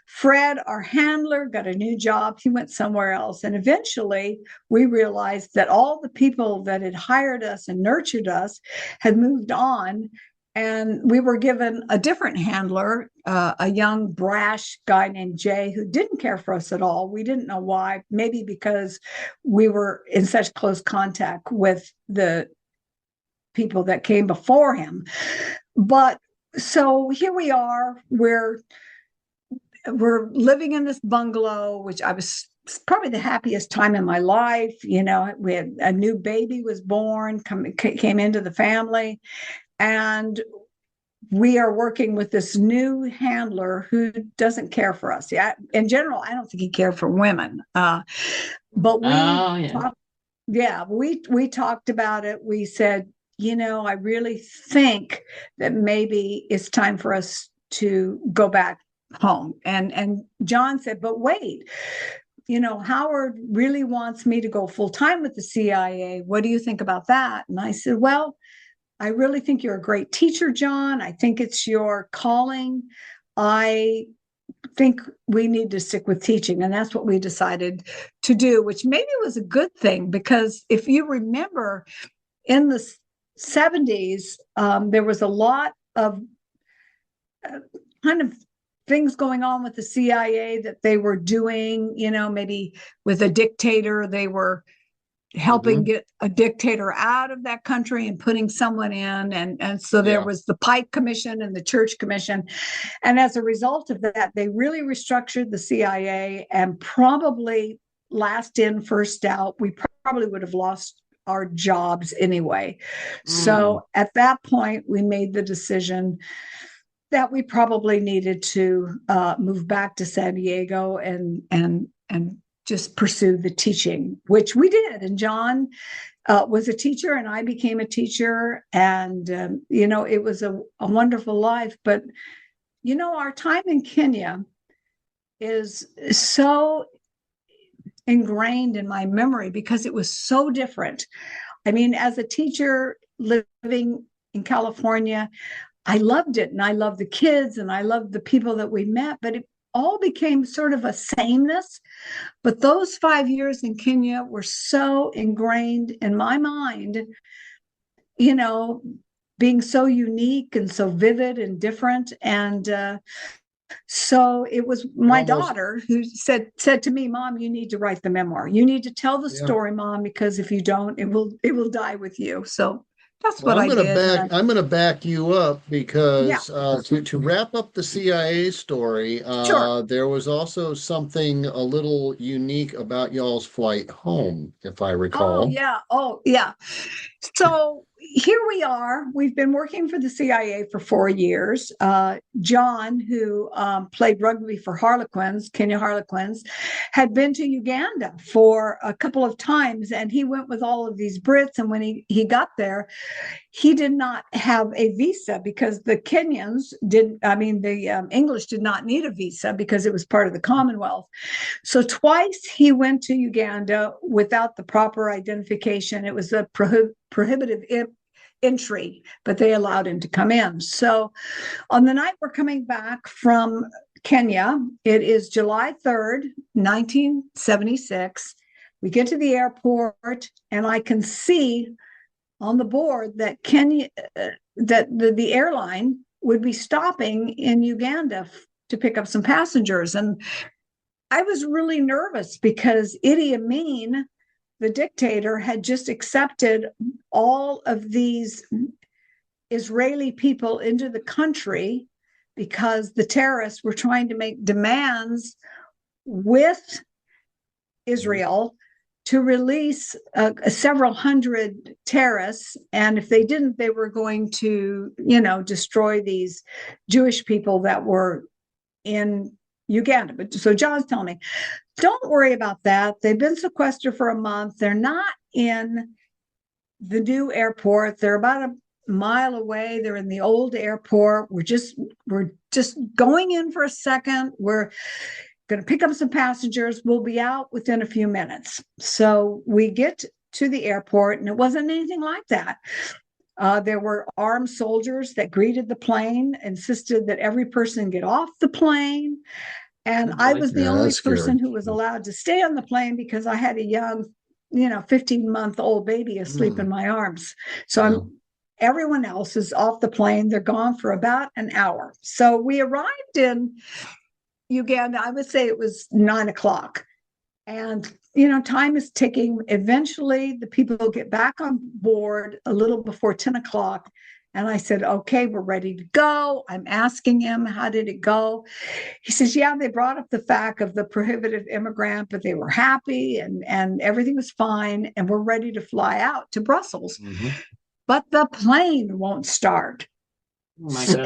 Fred, our handler, got a new job. He went somewhere else. And eventually we realized that all the people that had hired us and nurtured us had moved on. And we were given a different handler, a young, brash guy named Jay, who didn't care for us at all. We didn't know why, maybe because we were in such close contact with the people that came before him. But so here we are, we're living in this bungalow, which I was probably the happiest time in my life. You know, we had a new baby was born, came into the family. And we are working with this new handler who doesn't care for us. Yeah, in general, I don't think he cared for women. But we talked about it. We said, you know, I really think that maybe it's time for us to go back home. And John said, but wait, you know, Howard really wants me to go full time with the CIA. What do you think about that? And I said, well, I really think you're a great teacher, John. I think it's your calling. I think we need to stick with teaching. And that's what we decided to do, which maybe was a good thing, because if you remember in the 70s, there was a lot of kind of things going on with the CIA that they were doing, you know, maybe with a dictator, they were helping get a dictator out of that country and putting someone in. And so there was the Pike Commission and the Church Commission. And as a result of that, they really restructured the CIA, and probably last in, first out, we probably would have lost our jobs anyway. So at that point, we made the decision that we probably needed to move back to San Diego and just pursue the teaching, which we did. And John was a teacher, and I became a teacher. And, you know, it was a wonderful life. But, you know, our time in Kenya is so ingrained in my memory because it was so different. I mean, as a teacher living in California, I loved it, and I loved the kids, and I loved the people that we met, but it all became sort of a sameness. But those 5 years in Kenya were so ingrained in my mind, you know, being so unique and so vivid and different. And so it was my daughter who said to me, Mom, you need to write the memoir. You need to tell the story, Mom, because if you don't, it will die with you. So that's what I did. I'm going to back you up because to wrap up the CIA story, there was also something a little unique about y'all's flight home, if I recall. Oh, yeah. So here we are. We've been working for the CIA for 4 years. John, who played rugby for Harlequins, Kenya Harlequins, had been to Uganda for a couple of times, and he went with all of these Brits. And when he got there, he did not have a visa because the Kenyans the English did not need a visa because it was part of the Commonwealth. So twice he went to Uganda without the proper identification. It was a prohibitive entry, but they allowed him to come in. So on the night we're coming back from Kenya, it is July 3rd, 1976. We get to the airport, and I can see on the board that Kenya, that the airline would be stopping in Uganda to pick up some passengers. And I was really nervous because Idi Amin, the dictator, had just accepted all of these Israeli people into the country because the terrorists were trying to make demands with Israel to release several hundred terrorists. And if they didn't, they were going to, destroy these Jewish people that were in Uganda. But so John's telling me, don't worry about that. They've been sequestered for a month. They're not in the new airport. They're about a mile away. They're in the old airport. We're just going in for a second. We're going to pick up some passengers. We'll be out within a few minutes. So we get to the airport, and it wasn't anything like that. There were armed soldiers that greeted the plane, insisted that every person get off the plane. And I was the only person who was allowed to stay on the plane because I had a young, 15-month-old baby asleep in my arms. So everyone else is off the plane. They're gone for about an hour. So we arrived in Uganda. I would say it was 9:00. And, time is ticking. Eventually, the people get back on board a little before 10:00. And I said, okay, we're ready to go. I'm asking him, how did it go? He says, yeah, they brought up the fact of the prohibitive immigrant, but they were happy and everything was fine. And we're ready to fly out to Brussels. Mm-hmm. But the plane won't start. Oh my God.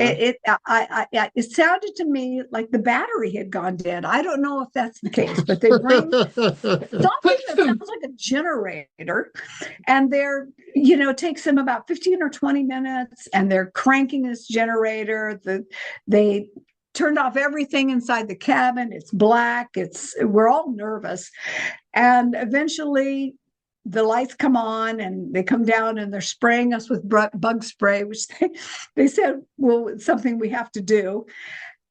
It sounded to me like the battery had gone dead. I don't know if that's the case, but they bring something that sounds like a generator, and it takes them about 15 or 20 minutes, and they're cranking this generator. They turned off everything inside the cabin. It's black. We're all nervous, and eventually the lights come on and they come down and they're spraying us with bug spray, which they said, well, it's something we have to do.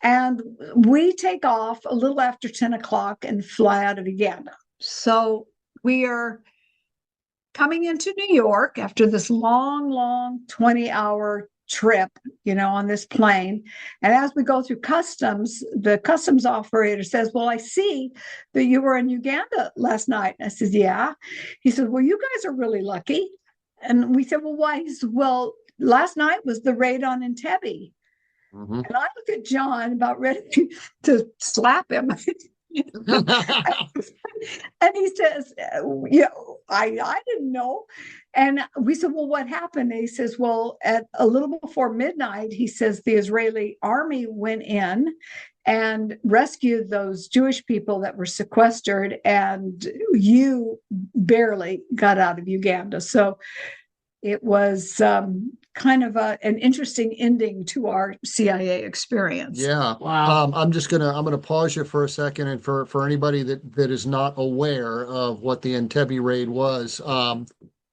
And we take off a little after 10:00 and fly out of Uganda. So we are coming into New York after this long 20-hour trip, on this plane. And as we go through customs, the customs operator says, well, I see that you were in Uganda last night. And I said, yeah. He said, well, you guys are really lucky. And we said, well, why? He said, well, last night was the raid on Entebbe. Mm-hmm. And I look at John about ready to slap him. And he says, I didn't know. And we said, well, what happened? And he says, well, at a little before midnight, he says the Israeli army went in and rescued those Jewish people that were sequestered, and you barely got out of Uganda. So it was kind of an interesting ending to our CIA experience. Yeah. Wow. I'm gonna pause you for a second, and for anybody that is not aware of what the Entebbe raid was,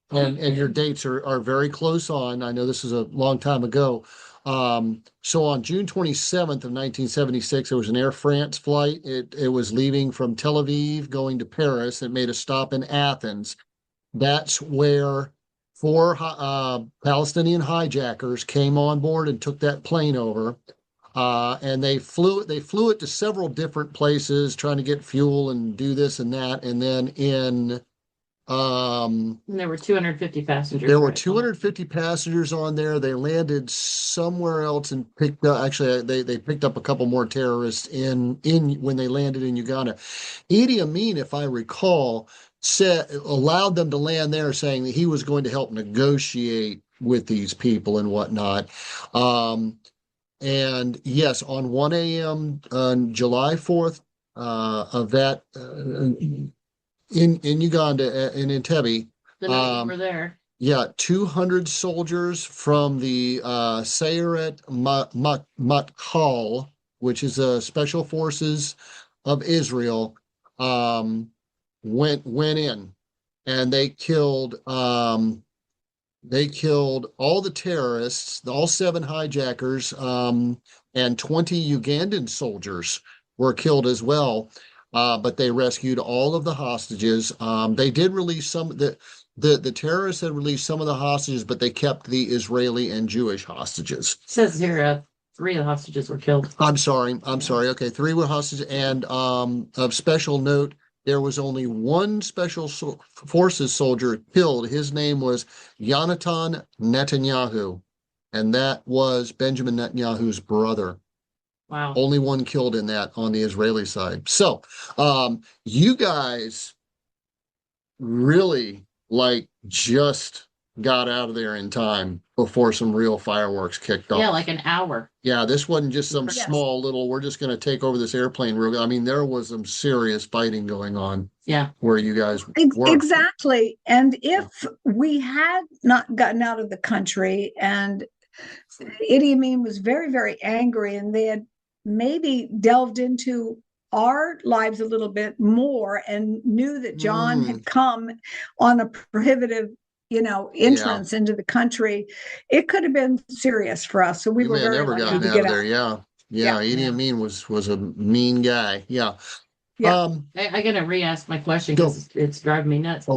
and your dates are very close on. I know this is a long time ago. So on June 27th of 1976, there was an Air France flight. It was leaving from Tel Aviv going to Paris. It made a stop in Athens. That's where 4 Palestinian hijackers came on board and took that plane over. And they flew it to several different places trying to get fuel and do this and that. And then and there were 250 passengers. There were 250 passengers on there. They landed somewhere else and picked up. Actually, they picked up a couple more terrorists in when they landed in Uganda. Idi Amin, if I recall, allowed them to land there, saying that he was going to help negotiate with these people and whatnot. And yes, on 1 a.m. on July 4th of that. In Uganda, in Entebbe, the night we were there. Yeah, 200 soldiers from the Sayeret Matkal, which is Special Forces of Israel, went in, and they killed all the terrorists, all 7 hijackers, and 20 Ugandan soldiers were killed as well. But they rescued all of the hostages. They did release some. The terrorists had released some of the hostages, but they kept the Israeli and Jewish hostages. It says here 3 of the hostages were killed. I'm sorry. Okay, 3 were hostages. And of special note, there was only 1 special forces soldier killed. His name was Yonatan Netanyahu. and that was Benjamin Netanyahu's brother. Wow. Only one killed in that on the Israeli side. So, you guys really just got out of there in time before some real fireworks kicked off. Yeah, like an hour. Yeah, this wasn't just some small little, we're just going to take over this airplane real. I mean, there was some serious fighting going on. Yeah. Where you guys were. Exactly. And if we had not gotten out of the country, and Idi Amin was very, very angry, and they had maybe delved into our lives a little bit more and knew that John had come on a prohibitive, entrance into the country, it could have been serious for us. So we were very lucky to get out. Yeah. Idi Amin was a mean guy. Yeah. I gotta re-ask my question because it's driving me nuts.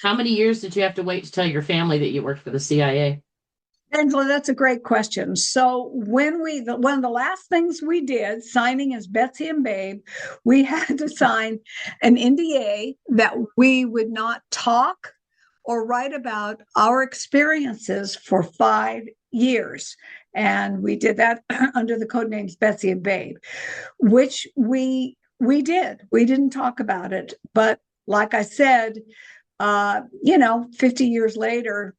How many years did you have to wait to tell your family that you worked for the CIA? Angela, that's a great question. So when one of the last things we did, signing as Betsy and Babe, we had to sign an NDA that we would not talk or write about our experiences for 5 years. And we did that under the code names Betsy and Babe, which we did. We didn't talk about it. But like I said, 50 years later,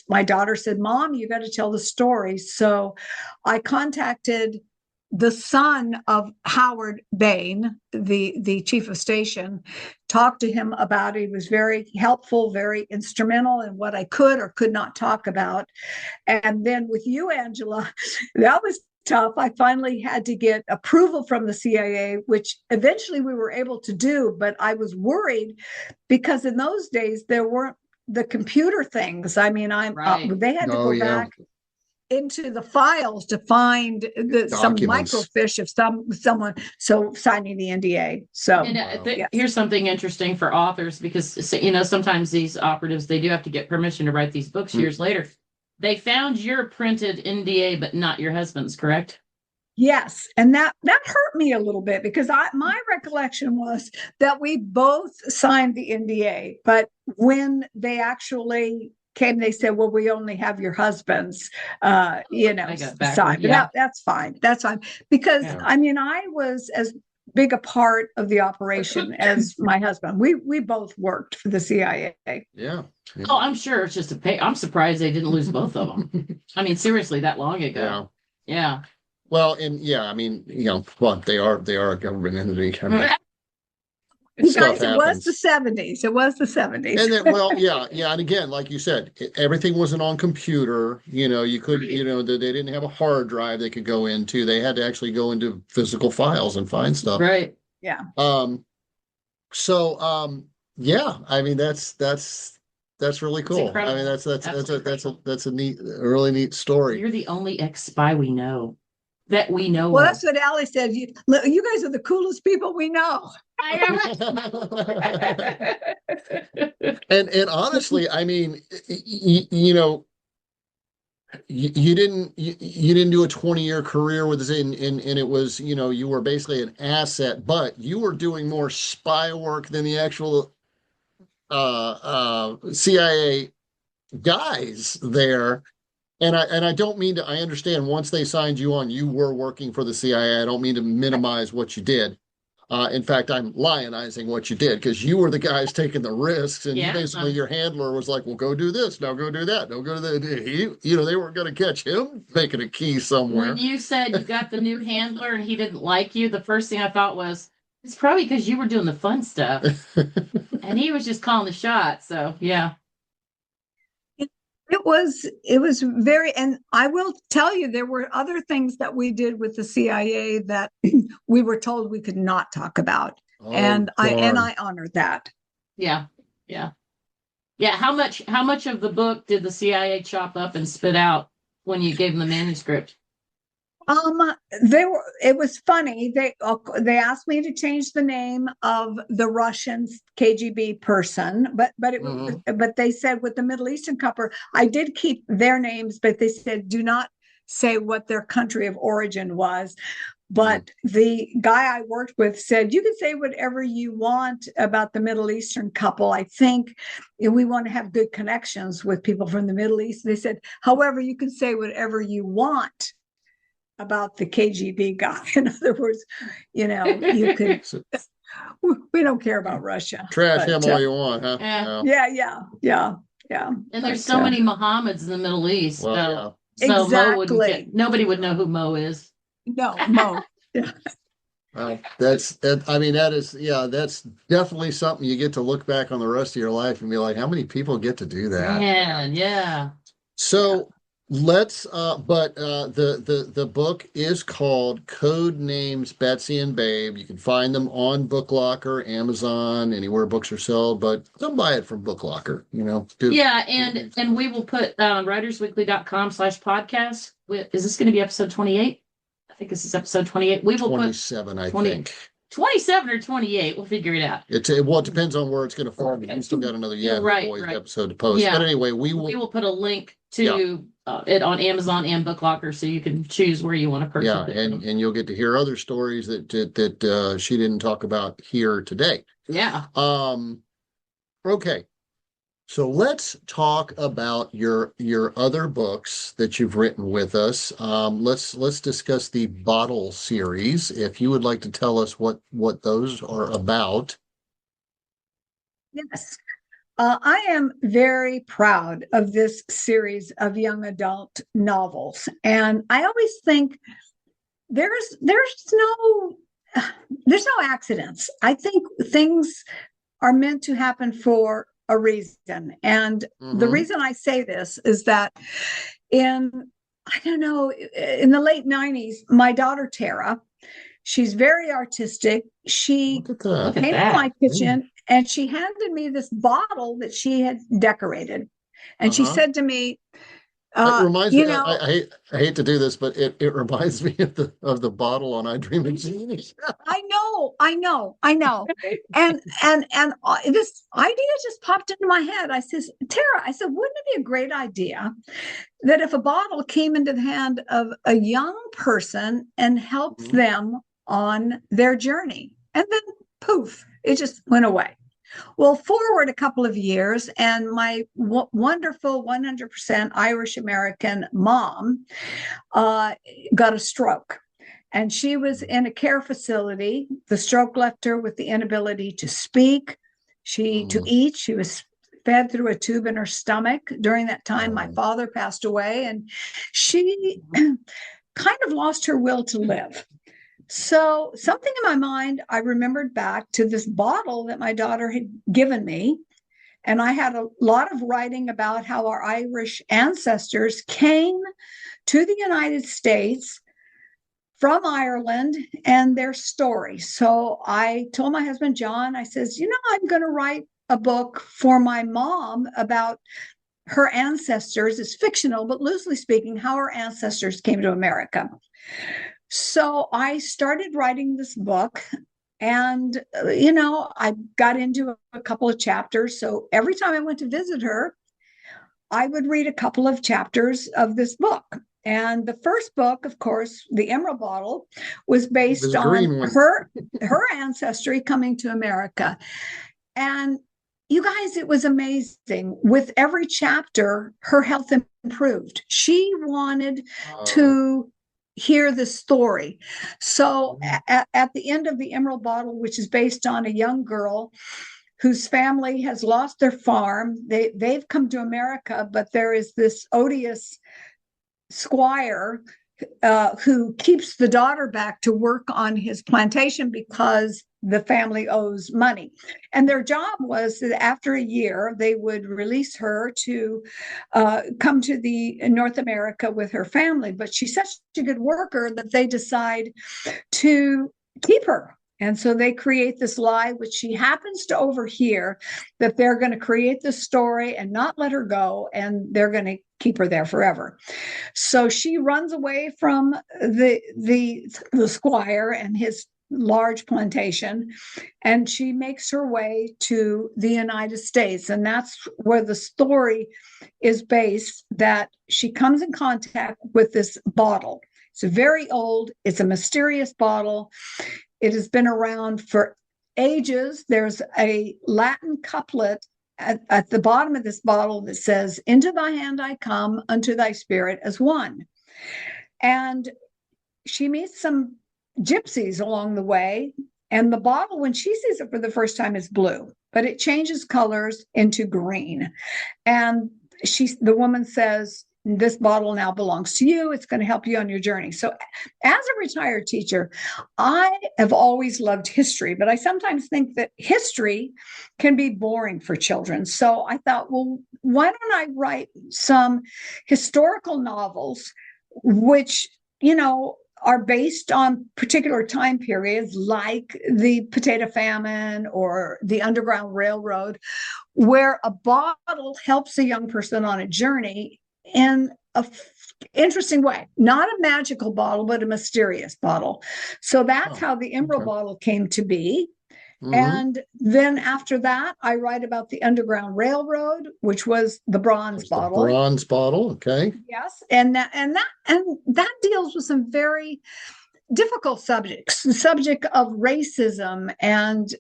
my daughter said, Mom, you got to tell the story. So I contacted the son of Howard Bain, the chief of station, talked to him about it. He was very helpful, very instrumental in what I could or could not talk about. And then with you, Angela, that was tough. I finally had to get approval from the CIA, which eventually we were able to do, but I was worried because in those days there weren't the computer things. I mean, they had to go back into the files to find some microfiche of someone signing the NDA. So here's something interesting for authors, because sometimes these operatives, they do have to get permission to write these books years later. They found your printed NDA, but not your husband's, correct? Yes. And that hurt me a little bit because my recollection was that we both signed the NDA, but when they actually came, they said, well, we only have your husband's, sign. But that's fine. That's fine. Because I was as big a part of the operation as my husband. We both worked for the CIA. Yeah. Oh, I'm sure it's just I'm surprised they didn't lose both of them. I mean, seriously, that long ago. Yeah. Well, and they are a government entity. I mean, you guys, it was the 70s. It was the 70s. And then, and again, like you said, everything wasn't on computer. You could, they didn't have a hard drive they could go into. They had to actually go into physical files and find stuff. Right. Yeah. I mean, that's really cool. I mean, that's a really neat story. You're the only ex-spy we know. That we know. Well, that's what Allie said. You guys are the coolest people we know. And honestly, I mean, you didn't do a 20-year career with this, and it was, you were basically an asset, but you were doing more spy work than the actual CIA guys there. And I don't mean to, I understand once they signed you on, you were working for the CIA. I don't mean to minimize what you did. In fact, I'm lionizing what you did because you were the guys taking the risks, and you basically, your handler was like, well, go do this. Now go do that. Now go to that. They weren't going to catch him making a key somewhere. When you said you got the new handler and he didn't like you, the first thing I thought was, it's probably because you were doing the fun stuff and he was just calling the shots. So, yeah. It was very, and I will tell you, there were other things that we did with the CIA that we were told we could not talk about. And I honored that. Yeah. Yeah. Yeah. How much of the book did the CIA chop up and spit out when you gave them the manuscript? It was funny. They asked me to change the name of the Russian KGB person, but they said with the Middle Eastern couple, I did keep their names, but they said do not say what their country of origin was. But the guy I worked with said, you can say whatever you want about the Middle Eastern couple. I think we want to have good connections with people from the Middle East. They said, however, you can say whatever you want about the KGB guy. In other words, you could, we don't care about Russia. Trash him all you want, huh? Yeah. And there's so many Mohammeds in the Middle East. Well, so exactly. Nobody would know who Mo is. No, Mo. Yeah. That's definitely something you get to look back on the rest of your life and be like, how many people get to do that? Man, yeah. So let's the book is called Code Names Betsy and Babe. You can find them on Book Locker, Amazon, anywhere books are sold, but don't buy it from Book Locker, and we will put writersweekly.com/podcast. Is this going to be episode 28? I think this is episode 28. We will 27, put 20, I think 27 or 28. We'll figure it out. It depends on where it's going to fall. We still got another Boys episode to post. Yeah. But anyway, we will put a link to it on Amazon and Book Locker, so you can choose where you want to purchase it. And you'll get to hear other stories that she didn't talk about here today. Yeah. Okay. So let's talk about your other books that you've written with us. Let's discuss the Bottle series. If you would like to tell us what those are about. Yes. I am very proud of this series of young adult novels. And I always think there's no accidents. I think things are meant to happen for a reason. And the reason I say this is that in the late 90s, my daughter, Tara, she's very artistic. She came to my kitchen and she handed me this bottle that she had decorated. And she said to me, it reminds me, I hate to do this, but it reminds me of the bottle on I Dream of Jeannie. I know. And this idea just popped into my head. I says, Tara, wouldn't it be a great idea that if a bottle came into the hand of a young person and helped them on their journey? And then poof, it just went away. Well, forward a couple of years, and my wonderful 100% Irish American mom got a stroke. And she was in a care facility. The stroke left her with the inability to speak, to eat. She was fed through a tube in her stomach. During that time, my father passed away, and she kind of lost her will to live. So something in my mind, I remembered back to this bottle that my daughter had given me. And I had a lot of writing about how our Irish ancestors came to the United States from Ireland and their story. So I told my husband, John, I says, I'm going to write a book for my mom about her ancestors. It's fictional, but loosely speaking, how her ancestors came to America. So I started writing this book and, I got into a couple of chapters. So every time I went to visit her, I would read a couple of chapters of this book. And the first book, of course, The Emerald Bottle, was based on her ancestry coming to America. And you guys, it was amazing. With every chapter, her health improved. She wanted to hear the story. So at the end of The Emerald Bottle, which is based on a young girl whose family has lost their farm, they've come to America, but there is this odious squire who keeps the daughter back to work on his plantation because the family owes money. And their job was that after a year, they would release her to come to North America with her family. But she's such a good worker that they decide to keep her. And so they create this lie, which she happens to overhear, that they're going to create this story and not let her go, and they're going to keep her there forever. So she runs away from the squire and his large plantation, and she makes her way to the United States. And that's where the story is based, that she comes in contact with this bottle. It's very old. It's a mysterious bottle. It has been around for ages. There's a Latin couplet at the bottom of this bottle that says, "Into thy hand I come, unto thy spirit as one." And she meets some gypsies along the way. And the bottle, when she sees it for the first time, is blue, but it changes colors into green. And the woman says, "This bottle now belongs to you. It's going to help you on your journey." So as a retired teacher, I have always loved history, but I sometimes think that history can be boring for children. So I thought, well, why don't I write some historical novels, which, are based on particular time periods like the potato famine or the Underground Railroad, where a bottle helps a young person on a journey in a interesting way, not a magical bottle, but a mysterious bottle. So that's how the Emerald bottle came to be. Mm-hmm. And then after that, I write about the Underground Railroad, which was the bronze bottle. The bronze bottle, okay. Yes, and that deals with some very difficult subjects, the subject of racism and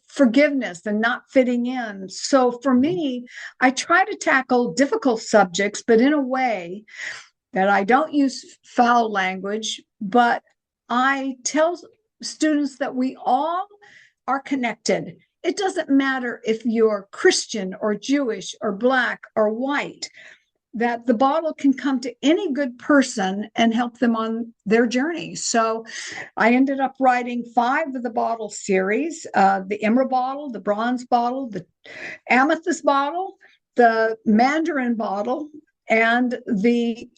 forgiveness and not fitting in. So for me, I try to tackle difficult subjects, but in a way that I don't use foul language, but I tell students that we all are connected. It doesn't matter if you're Christian or Jewish or Black or white, that the bottle can come to any good person and help them on their journey. So I ended up writing 5 of the bottle series, the Emerald bottle, the bronze bottle, the amethyst bottle, the mandarin bottle, and the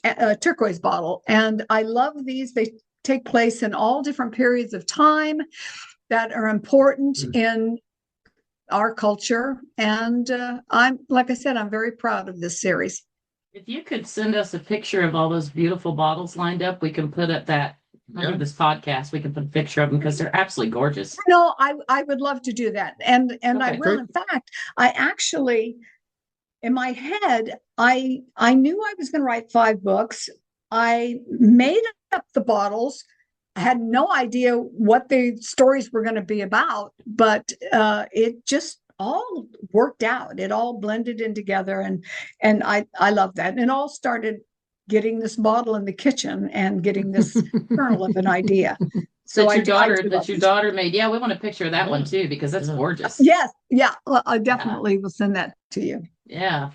turquoise bottle. And I love these. They take place in all different periods of time that are important in our culture. And I'm very proud of this series. If you could send us a picture of all those beautiful bottles lined up, we can put up that under this podcast. We can put a picture of them because they're absolutely gorgeous. No, I would love to do that. And okay, I will. Great. In fact, I actually, in my head, I knew I was going to write 5 books. I made up the bottles. I had no idea what the stories were going to be about, but it just all worked out. It all blended in together, and I love that. And it all started getting this bottle in the kitchen and getting this kernel of an idea. So your daughter made. Yeah, we want a picture of that one too, because that's gorgeous. Yes, yeah, well, I definitely will send that to you. Yeah,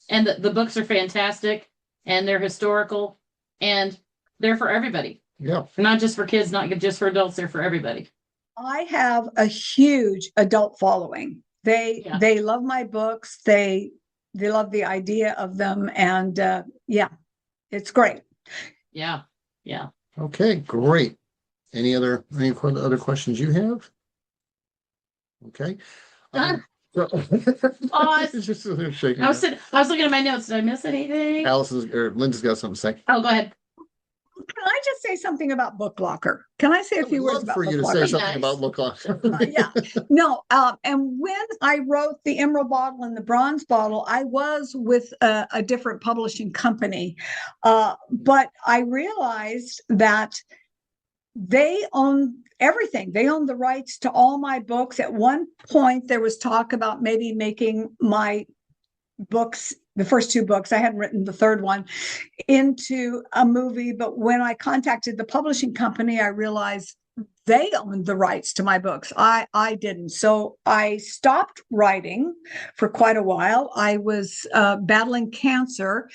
and the books are fantastic, and they're historical, and they're for everybody. Yeah, not just for kids, not just for adults. They're for everybody. I have a huge adult following. They love my books. They love the idea of them, and it's great. Yeah. Okay, great. Any other questions you have? Okay. I was looking at my notes. Did I miss anything? Linda's got something to say. Oh, go ahead. Can I just say something about Book Locker? Can I say a few words about Book Locker? For you to say something about Book Locker. No. And when I wrote the Emerald bottle and the bronze bottle, I was with a different publishing company, but I realized that they own everything. They own the rights to all my books. At one point, there was talk about maybe making my books, the first 2 books, I hadn't written the third one, into a movie. But when I contacted the publishing company, I realized they owned the rights to my books. I didn't. So I stopped writing for quite a while. I was battling cancer.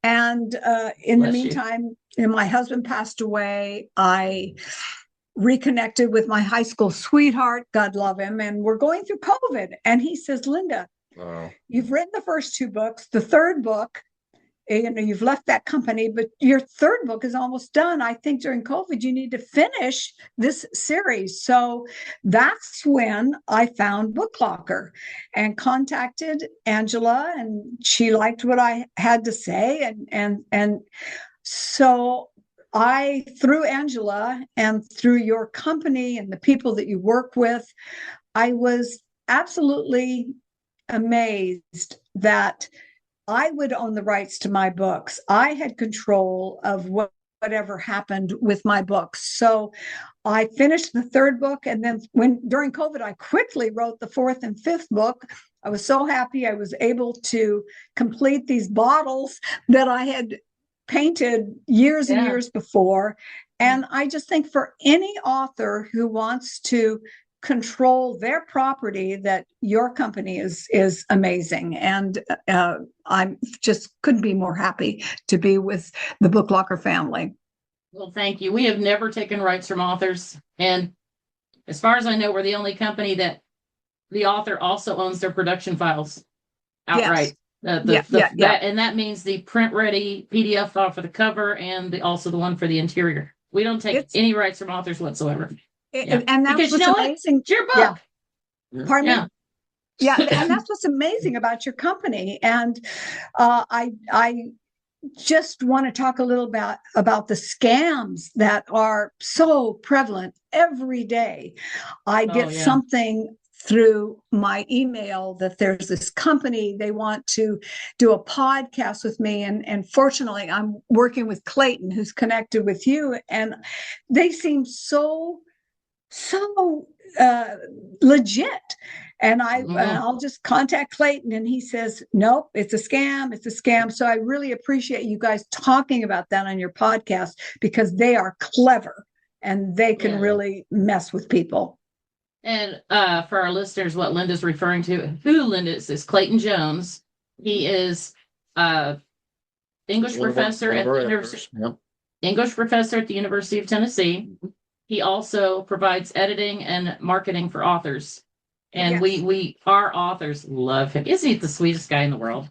And in the meantime, my husband passed away. I reconnected with my high school sweetheart, God love him, and we're going through COVID. And he says, "Linda, you've written the first 2 books. The third book, you've left that company, but your third book is almost done. I think during COVID, you need to finish this series." So that's when I found Book Locker and contacted Angela, and she liked what I had to say. And so through Angela and through your company and the people that you work with, I was absolutely amazed that I would own the rights to my books. I had control of what whatever happened with my books. So I finished the third book, and then during COVID, I quickly wrote the fourth and fifth book. I was so happy I was able to complete these bottles that I had painted years and years before. And I just think for any author who wants to control their property, that your company is amazing. And I'm just couldn't be more happy to be with the Book Locker family. Well, thank you. We have never taken rights from authors. And as far as I know, we're the only company that the author also owns their production files outright. Yes. And that means the print ready PDF file for the cover and also the one for the interior. We don't take any rights from authors whatsoever. And that's what's amazing. It's your book. Pardon me? Yeah, and that's what's amazing about your company. And I just want to talk a little about the scams that are so prevalent every day. I get something through my email that there's this company, they want to do a podcast with me. And fortunately, I'm working with Clayton, who's connected with you. And they seem so legit. And I'll just contact Clayton, and he says, nope, it's a scam. It's a scam. So I really appreciate you guys talking about that on your podcast, because they are clever and they can really mess with people. And for our listeners, what Linda's referring to, who Linda is Clayton Jones. He is English professor at the University. English professor at the University of Tennessee. He also provides editing and marketing for authors. And our authors love him. Isn't he the sweetest guy in the world?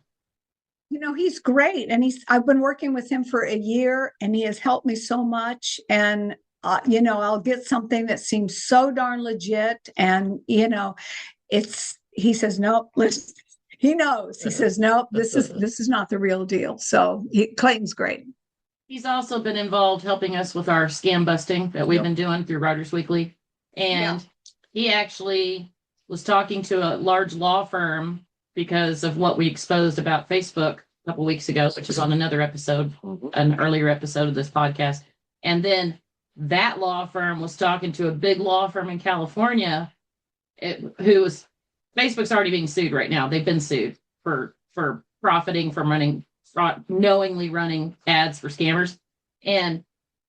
You know, he's great. And I've been working with him for a year, and he has helped me so much. And I'll get something that seems so darn legit. And, he says, nope, listen, he knows. He says, nope, this is not the real deal. So Clayton's great. He's also been involved helping us with our scam busting that we've been doing through Writers Weekly. And he actually was talking to a large law firm because of what we exposed about Facebook a couple weeks ago, which is on another episode, an earlier episode of this podcast. And then that law firm was talking to a big law firm in California Facebook's already being sued right now. They've been sued for profiting from knowingly running ads for scammers. And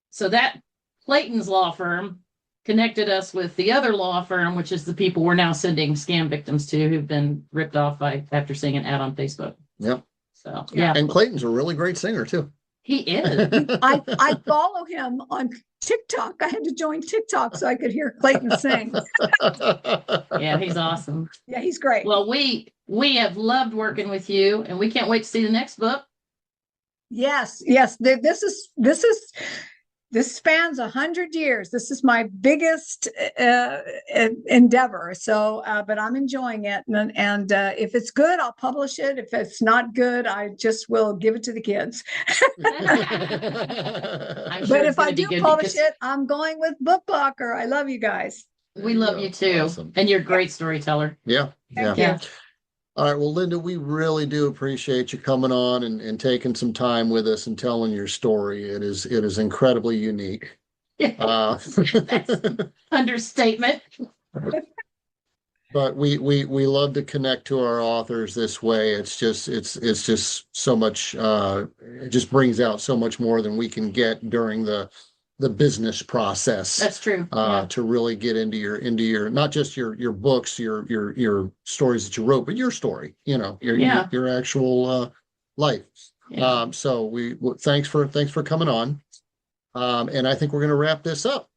so that Clayton's law firm connected us with the other law firm, which is the people we're now sending scam victims to who've been ripped off after seeing an ad on Facebook. Yep. So, And Clayton's a really great singer too. He is. I follow him on TikTok. I had to join TikTok so I could hear Clayton sing. Yeah, he's awesome. Yeah, he's great. Well, we have loved working with you, and we can't wait to see the next book. Yes. This spans 100 years. This is my biggest endeavor. So, but I'm enjoying it. And if it's good, I'll publish it. If it's not good, I just will give it to the kids. But if I do publish it, I'm going with Book Locker. I love you guys. We love you too. Awesome. And you're a great storyteller. Yeah. Thank you. All right. Well, Linda, we really do appreciate you coming on and taking some time with us and telling your story. It is incredibly unique. That's understatement. But we love to connect to our authors this way. It's just so much. It just brings out so much more than we can get during the business process. That's true. To really get into your not just your books, your stories that you wrote, but your story. Your actual life. Yeah. So thanks for coming on. And I think we're going to wrap this up.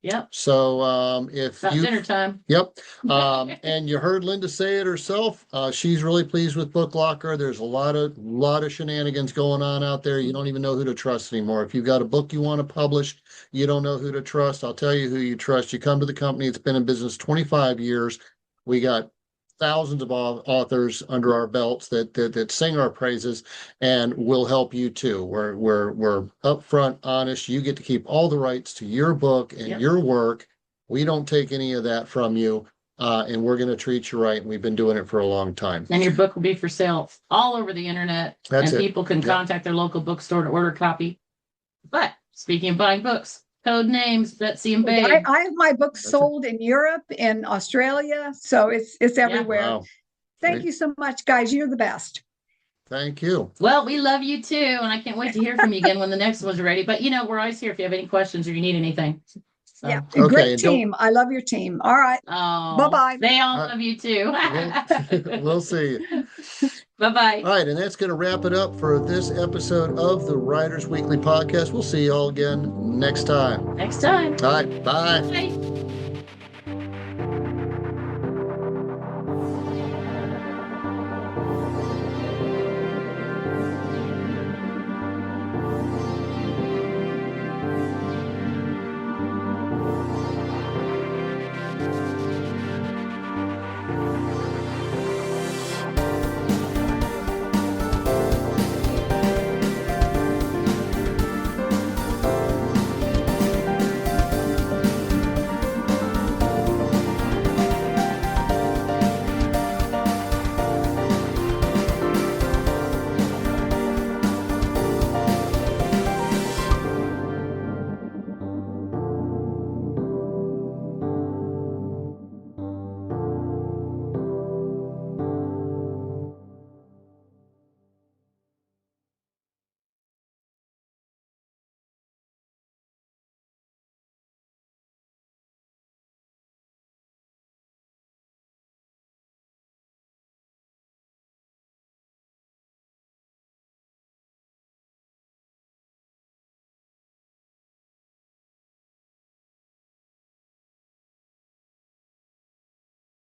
Yep. So if About dinner time. Yep. And you heard Linda say it herself. She's really pleased with Book Locker. There's a lot of shenanigans going on out there. You don't even know who to trust anymore. If you've got a book you want to publish, you don't know who to trust. I'll tell you who you trust. You come to the company. It's been in business 25 years. We got thousands of authors under our belts that sing our praises, and we'll help you too. We're upfront, honest. You get to keep all the rights to your book and your work. We don't take any of that from you, and we're going to treat you right. And we've been doing it for a long time. And your book will be for sale all over the internet. That's and it. People can contact their local bookstore to order a copy. But Speaking of buying books, code names, Betsy and Babe. I have my books sold in Europe, in Australia, so it's everywhere. Wow. Thank you so much, guys. You're the best. Thank you. Well, we love you too, and I can't wait to hear from you again when the next one's ready. But we're always here if you have any questions or you need anything. So. Yeah, Okay, great team. I love your team. All right. Oh, Bye-bye. They all love you too. We'll see you. Bye-bye. All right, and that's going to wrap it up for this episode of the Writers Weekly Podcast. We'll see you all again next time. Next time. All right, bye. Bye.